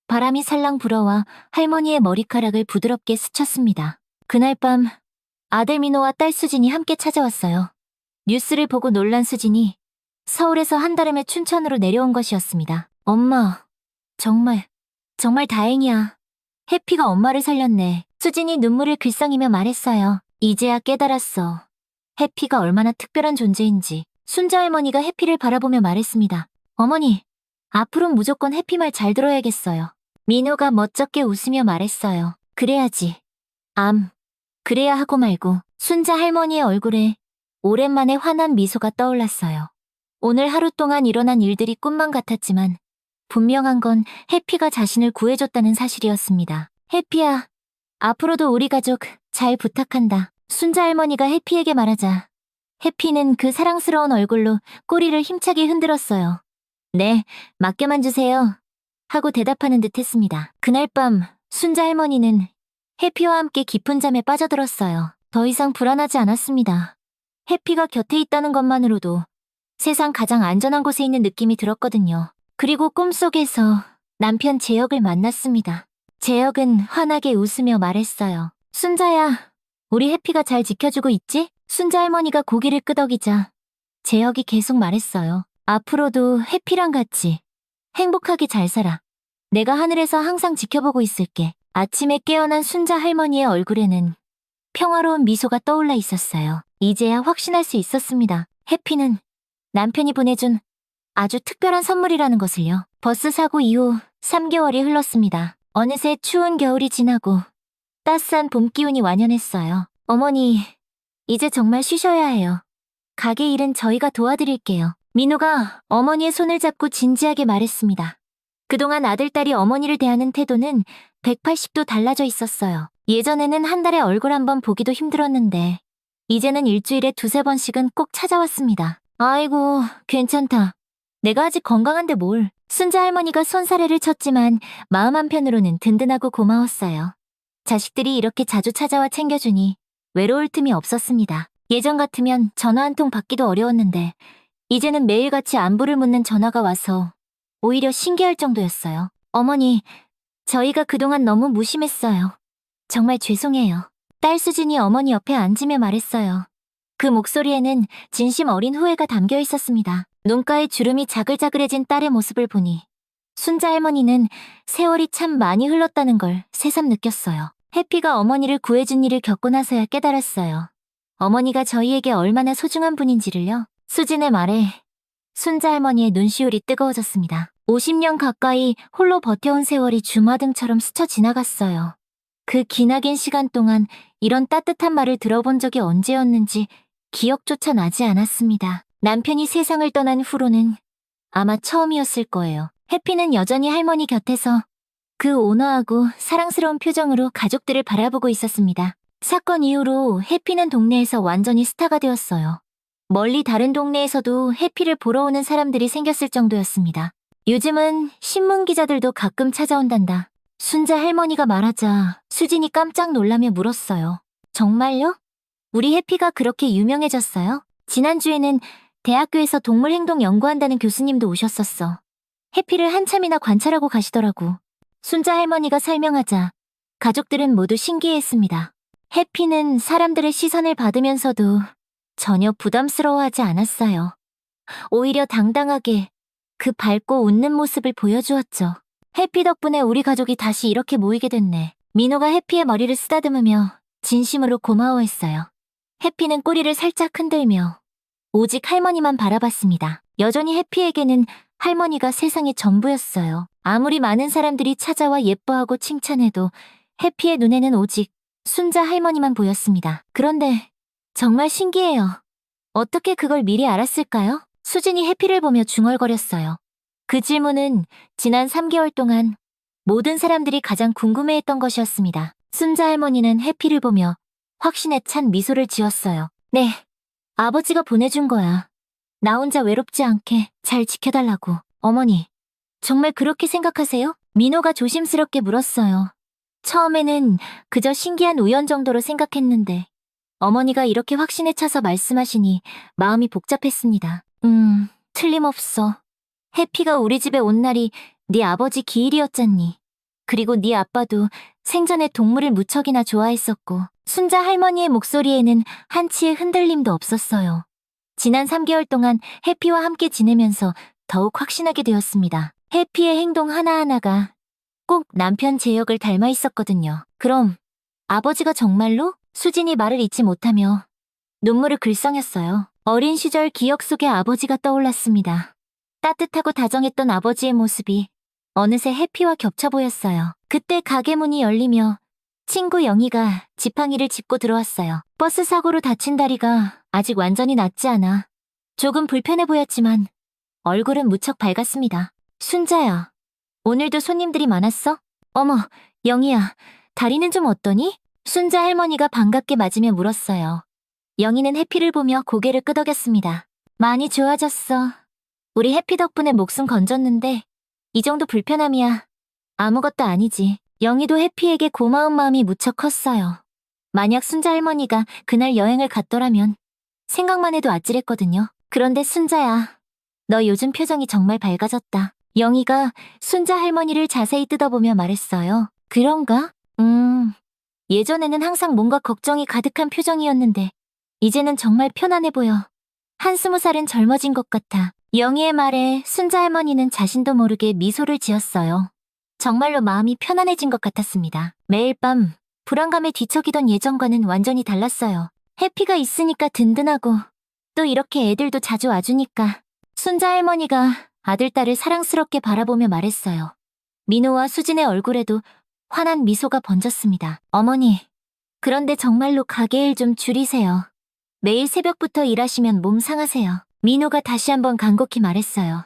바람이 살랑 불어와 할머니의 머리카락을 부드럽게 스쳤습니다. 그날 밤 아들 민호와 딸 수진이 함께 찾아왔어요. 뉴스를 보고 놀란 수진이 서울에서 한달음에 춘천으로 내려온 것이었습니다. 엄마, 정말 다행이야. 해피가 엄마를 살렸네. 수진이 눈물을 글썽이며 말했어요. 이제야 깨달았어. 해피가 얼마나 특별한 존재인지. 순자 할머니가 해피를 바라보며 말했습니다. 어머니, 앞으론 무조건 해피 말 잘 들어야겠어요. 민호가 멋쩍게 웃으며 말했어요. 그래야지. 그래야 하고 말고 순자 할머니의 얼굴에 오랜만에 환한 미소가 떠올랐어요. 오늘 하루 동안 일어난 일들이 꿈만 같았지만 분명한 건 해피가 자신을 구해줬다는 사실이었습니다. 해피야, 앞으로도 우리 가족 잘 부탁한다. 순자 할머니가 해피에게 말하자 해피는 그 사랑스러운 얼굴로 꼬리를 힘차게 흔들었어요. 네, 맡겨만 주세요. 하고 대답하는 듯 했습니다. 그날 밤 순자 할머니는 해피와 함께 깊은 잠에 빠져들었어요. 더 이상 불안하지 않았습니다. 해피가 곁에 있다는 것만으로도 세상 가장 안전한 곳에 있는 느낌이 들었거든요. 그리고 꿈속에서 남편 재혁을 만났습니다. 재혁은 환하게 웃으며 말했어요. 순자야, 우리 해피가 잘 지켜주고 있지? 순자 할머니가 고개를 끄덕이자 재혁이 계속 말했어요. 앞으로도 해피랑 같이 행복하게 잘 살아. 내가 하늘에서 항상 지켜보고 있을게. 아침에 깨어난 순자 할머니의 얼굴에는 평화로운 미소가 떠올라 있었어요. 이제야 확신할 수 있었습니다. 해피는 남편이 보내준 아주 특별한 선물이라는 것을요. 버스 사고 이후 3개월이 흘렀습니다. 어느새 추운 겨울이 지나고 따스한 봄 기운이 완연했어요. 어머니, 이제 정말 쉬셔야 해요. 가게 일은 저희가 도와드릴게요. 민호가 어머니의 손을 잡고 진지하게 말했습니다. 그동안 아들딸이 어머니를 대하는 태도는 180도 달라져 있었어요. 예전에는 한 달에 얼굴 한 번 보기도 힘들었는데 이제는 일주일에 두세 번씩은 꼭 찾아왔습니다. 아이고, 괜찮다. 내가 아직 건강한데 뭘. 순자 할머니가 손사래를 쳤지만 마음 한편으로는 든든하고 고마웠어요. 자식들이 이렇게 자주 찾아와 챙겨주니 외로울 틈이 없었습니다. 예전 같으면 전화 한 통 받기도 어려웠는데 이제는 매일같이 안부를 묻는 전화가 와서 오히려 신기할 정도였어요. 어머니, 저희가 그동안 너무 무심했어요. 정말 죄송해요. 딸 수진이 어머니 옆에 앉으며 말했어요. 그 목소리에는 진심 어린 후회가 담겨 있었습니다. 눈가에 주름이 자글자글해진 딸의 모습을 보니 순자 할머니는 세월이 참 많이 흘렀다는 걸 새삼 느꼈어요. 해피가 어머니를 구해준 일을 겪고 나서야 깨달았어요. 어머니가 저희에게 얼마나 소중한 분인지를요. 수진의 말에 순자 할머니의 눈시울이 뜨거워졌습니다. 50년 가까이 홀로 버텨온 세월이 주마등처럼 스쳐 지나갔어요. 그 기나긴 시간 동안 이런 따뜻한 말을 들어본 적이 언제였는지 기억조차 나지 않았습니다. 남편이 세상을 떠난 후로는 아마 처음이었을 거예요. 해피는 여전히 할머니 곁에서 그 온화하고 사랑스러운 표정으로 가족들을 바라보고 있었습니다. 사건 이후로 해피는 동네에서 완전히 스타가 되었어요. 멀리 다른 동네에서도 해피를 보러 오는 사람들이 생겼을 정도였습니다. 요즘은 신문 기자들도 가끔 찾아온단다. 순자 할머니가 말하자 수진이 깜짝 놀라며 물었어요. 정말요? 우리 해피가 그렇게 유명해졌어요? 지난주에는 대학교에서 동물 행동 연구한다는 교수님도 오셨었어. 해피를 한참이나 관찰하고 가시더라고. 순자 할머니가 설명하자 가족들은 모두 신기해했습니다. 해피는 사람들의 시선을 받으면서도 전혀 부담스러워하지 않았어요. 오히려 당당하게 그 밝고 웃는 모습을 보여주었죠. 해피 덕분에 우리 가족이 다시 이렇게 모이게 됐네. 민호가 해피의 머리를 쓰다듬으며 진심으로 고마워했어요. 해피는 꼬리를 살짝 흔들며 오직 할머니만 바라봤습니다. 여전히 해피에게는 할머니가 세상의 전부였어요. 아무리 많은 사람들이 찾아와 예뻐하고 칭찬해도 해피의 눈에는 오직 순자 할머니만 보였습니다. 그런데 정말 신기해요. 어떻게 그걸 미리 알았을까요? 수진이 해피를 보며 중얼거렸어요. 그 질문은 지난 3개월 동안 모든 사람들이 가장 궁금해했던 것이었습니다. 순자 할머니는 해피를 보며 확신에 찬 미소를 지었어요. 네, 아버지가 보내준 거야. 나 혼자 외롭지 않게 잘 지켜달라고. 어머니, 정말 그렇게 생각하세요? 민호가 조심스럽게 물었어요. 처음에는 그저 신기한 우연 정도로 생각했는데 어머니가 이렇게 확신에 차서 말씀하시니 마음이 복잡했습니다. 틀림없어. 해피가 우리 집에 온 날이 네 아버지 기일이었잖니. 그리고 네 아빠도 생전에 동물을 무척이나 좋아했었고 순자 할머니의 목소리에는 한치의 흔들림도 없었어요. 지난 3개월 동안 해피와 함께 지내면서 더욱 확신하게 되었습니다. 해피의 행동 하나하나가 꼭 남편 제역을 닮아 있었거든요. 그럼 아버지가 정말로? 수진이 말을 잇지 못하며 눈물을 글썽였어요. 어린 시절 기억 속의 아버지가 떠올랐습니다. 따뜻하고 다정했던 아버지의 모습이 어느새 해피와 겹쳐 보였어요. 그때 가게 문이 열리며 친구 영희가 지팡이를 짚고 들어왔어요. 버스 사고로 다친 다리가 아직 완전히 낫지 않아 조금 불편해 보였지만 얼굴은 무척 밝았습니다. 순자야, 오늘도 손님들이 많았어? 어머, 영희야, 다리는 좀 어떠니? 순자 할머니가 반갑게 맞으며 물었어요. 영희는 해피를 보며 고개를 끄덕였습니다. 많이 좋아졌어. 우리 해피 덕분에 목숨 건졌는데 이 정도 불편함이야 아무것도 아니지. 영희도 해피에게 고마운 마음이 무척 컸어요. 만약 순자 할머니가 그날 여행을 갔더라면 생각만 해도 아찔했거든요. 그런데 순자야, 너 요즘 표정이 정말 밝아졌다. 영희가 순자 할머니를 자세히 뜯어보며 말했어요. 그런가? 예전에는 항상 뭔가 걱정이 가득한 표정이었는데 이제는 정말 편안해 보여. 한 20살은 젊어진 것 같아. 영희의 말에 순자 할머니는 자신도 모르게 미소를 지었어요. 정말로 마음이 편안해진 것 같았습니다. 매일 밤 불안감에 뒤척이던 예전과는 완전히 달랐어요. 해피가 있으니까 든든하고 또 이렇게 애들도 자주 와주니까. 순자 할머니가 아들, 딸을 사랑스럽게 바라보며 말했어요. 민호와 수진의 얼굴에도 환한 미소가 번졌습니다. 어머니, 그런데 정말로 가게 일 좀 줄이세요. 매일 새벽부터 일하시면 몸 상하세요. 민호가 다시 한번 간곡히 말했어요.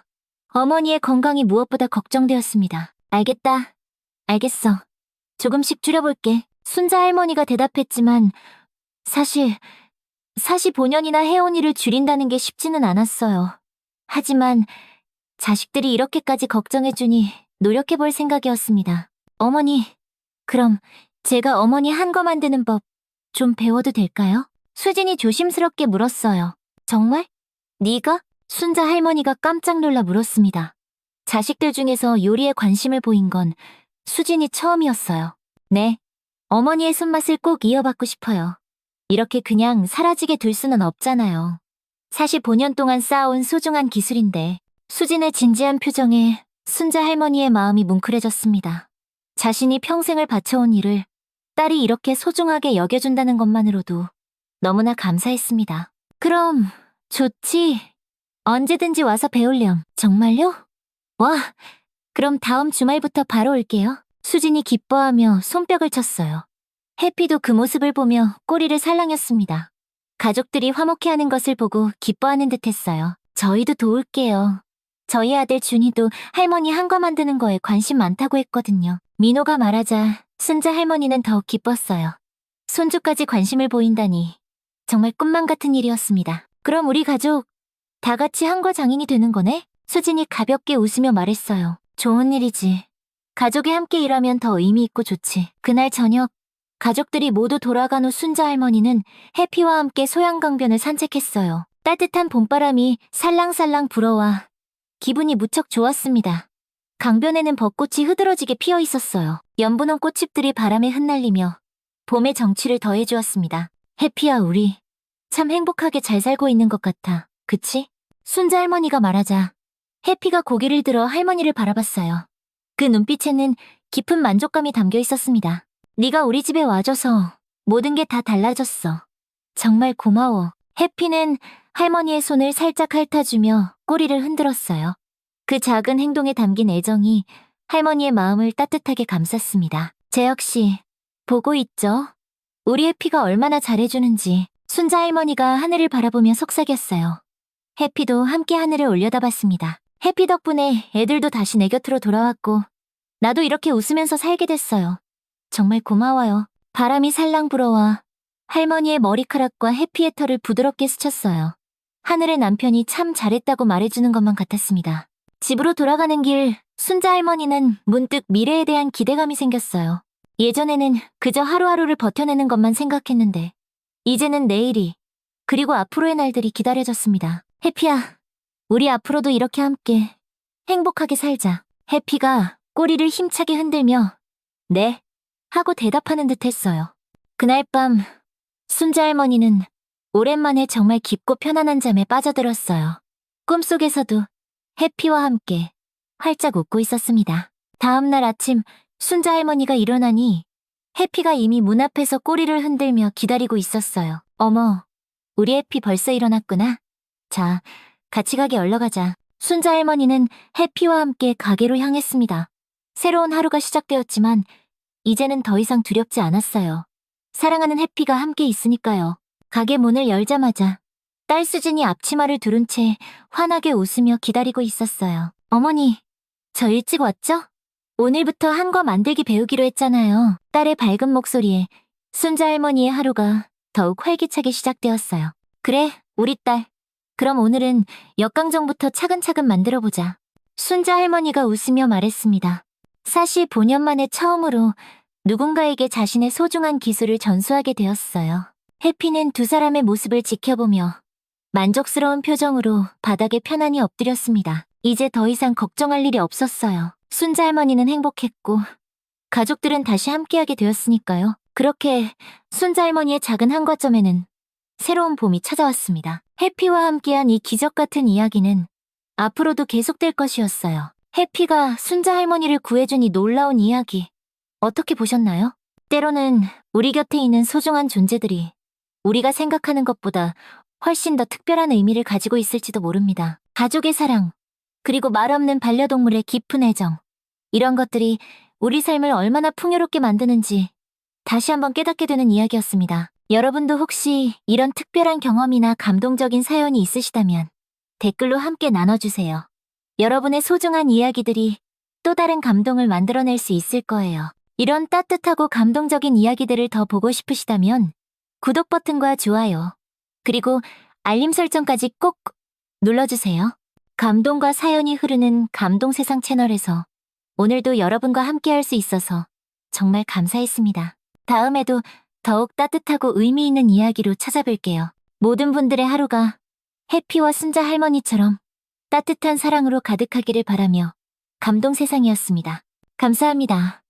어머니의 건강이 무엇보다 걱정되었습니다. 알겠다. 알겠어. 조금씩 줄여볼게. 순자 할머니가 대답했지만 사실 45년이나 해온 일을 줄인다는 게 쉽지는 않았어요. 하지만 자식들이 이렇게까지 걱정해주니 노력해볼 생각이었습니다. 어머니, 그럼 제가 어머니 한 거 만드는 법 좀 배워도 될까요? 수진이 조심스럽게 물었어요. 정말? 네가? 순자 할머니가 깜짝 놀라 물었습니다. 자식들 중에서 요리에 관심을 보인 건 수진이 처음이었어요. 네, 어머니의 손맛을 꼭 이어받고 싶어요. 이렇게 그냥 사라지게 둘 수는 없잖아요. 45년 동안 쌓아온 소중한 기술인데. 수진의 진지한 표정에 순자 할머니의 마음이 뭉클해졌습니다. 자신이 평생을 바쳐온 일을 딸이 이렇게 소중하게 여겨준다는 것만으로도 너무나 감사했습니다. 그럼 좋지. 언제든지 와서 배울렴. 정말요? 와, 그럼 다음 주말부터 바로 올게요. 수진이 기뻐하며 손뼉을 쳤어요. 해피도 그 모습을 보며 꼬리를 살랑였습니다. 가족들이 화목해하는 것을 보고 기뻐하는 듯했어요. 저희도 도울게요. 저희 아들 준이도 할머니 한 거 만드는 거에 관심 많다고 했거든요. 민호가 말하자 순자 할머니는 더욱 기뻤어요. 손주까지 관심을 보인다니 정말 꿈만 같은 일이었습니다. 그럼 우리 가족 다 같이 한 거 장인이 되는 거네? 수진이 가볍게 웃으며 말했어요. 좋은 일이지. 가족이 함께 일하면 더 의미 있고 좋지. 그날 저녁 가족들이 모두 돌아간 후 순자 할머니는 해피와 함께 소양강변을 산책했어요. 따뜻한 봄바람이 살랑살랑 불어와 기분이 무척 좋았습니다. 강변에는 벚꽃이 흐드러지게 피어 있었어요. 연분홍 꽃잎들이 바람에 흩날리며 봄의 정취를 더해주었습니다. 해피야, 우리 참 행복하게 잘 살고 있는 것 같아. 그치? 순자 할머니가 말하자 해피가 고개를 들어 할머니를 바라봤어요. 그 눈빛에는 깊은 만족감이 담겨 있었습니다. 네가 우리 집에 와줘서 모든 게 다 달라졌어. 정말 고마워. 해피는 할머니의 손을 살짝 핥아주며 꼬리를 흔들었어요. 그 작은 행동에 담긴 애정이 할머니의 마음을 따뜻하게 감쌌습니다. 제 역시 보고 있죠? 우리 해피가 얼마나 잘해주는지. 순자 할머니가 하늘을 바라보며 속삭였어요. 해피도 함께 하늘을 올려다봤습니다. 해피 덕분에 애들도 다시 내 곁으로 돌아왔고 나도 이렇게 웃으면서 살게 됐어요. 정말 고마워요. 바람이 살랑 불어와 할머니의 머리카락과 해피의 털을 부드럽게 스쳤어요. 하늘의 남편이 참 잘했다고 말해주는 것만 같았습니다. 집으로 돌아가는 길, 순자 할머니는 문득 미래에 대한 기대감이 생겼어요. 예전에는 그저 하루하루를 버텨내는 것만 생각했는데 이제는 내일이, 그리고 앞으로의 날들이 기다려졌습니다. 해피야, 우리 앞으로도 이렇게 함께 행복하게 살자. 해피가 꼬리를 힘차게 흔들며 네, 하고 대답하는 듯 했어요. 그날 밤 순자 할머니는 오랜만에 정말 깊고 편안한 잠에 빠져들었어요. 꿈속에서도 해피와 함께 활짝 웃고 있었습니다. 다음 날 아침 순자 할머니가 일어나니 해피가 이미 문 앞에서 꼬리를 흔들며 기다리고 있었어요. 어머, 우리 해피 벌써 일어났구나. 자, 같이 가게 얼러가자. 순자 할머니는 해피와 함께 가게로 향했습니다. 새로운 하루가 시작되었지만 이제는 더 이상 두렵지 않았어요. 사랑하는 해피가 함께 있으니까요. 가게 문을 열자마자 딸 수진이 앞치마를 두른 채 환하게 웃으며 기다리고 있었어요. 어머니, 저 일찍 왔죠? 오늘부터 한 거 만들기 배우기로 했잖아요. 딸의 밝은 목소리에 순자 할머니의 하루가 더욱 활기차게 시작되었어요. 그래, 우리 딸. 그럼 오늘은 역강정부터 차근차근 만들어보자. 순자 할머니가 웃으며 말했습니다. 45년 만에 처음으로 누군가에게 자신의 소중한 기술을 전수하게 되었어요. 해피는 두 사람의 모습을 지켜보며 만족스러운 표정으로 바닥에 편안히 엎드렸습니다. 이제 더 이상 걱정할 일이 없었어요. 순자 할머니는 행복했고 가족들은 다시 함께하게 되었으니까요. 그렇게 순자 할머니의 작은 한과점에는 새로운 봄이 찾아왔습니다. 해피와 함께한 이 기적 같은 이야기는 앞으로도 계속될 것이었어요. 해피가 순자 할머니를 구해준 이 놀라운 이야기, 어떻게 보셨나요? 때로는 우리 곁에 있는 소중한 존재들이 우리가 생각하는 것보다 훨씬 더 특별한 의미를 가지고 있을지도 모릅니다. 가족의 사랑, 그리고 말없는 반려동물의 깊은 애정, 이런 것들이 우리 삶을 얼마나 풍요롭게 만드는지 다시 한번 깨닫게 되는 이야기였습니다. 여러분도 혹시 이런 특별한 경험이나 감동적인 사연이 있으시다면 댓글로 함께 나눠주세요. 여러분의 소중한 이야기들이 또 다른 감동을 만들어낼 수 있을 거예요. 이런 따뜻하고 감동적인 이야기들을 더 보고 싶으시다면 구독 버튼과 좋아요, 그리고 알림 설정까지 꼭 눌러주세요. 감동과 사연이 흐르는 감동세상 채널에서 오늘도 여러분과 함께할 수 있어서 정말 감사했습니다. 다음에도 더욱 따뜻하고 의미 있는 이야기로 찾아뵐게요. 모든 분들의 하루가 해피와 순자 할머니처럼 따뜻한 사랑으로 가득하기를 바라며 감동세상이었습니다. 감사합니다.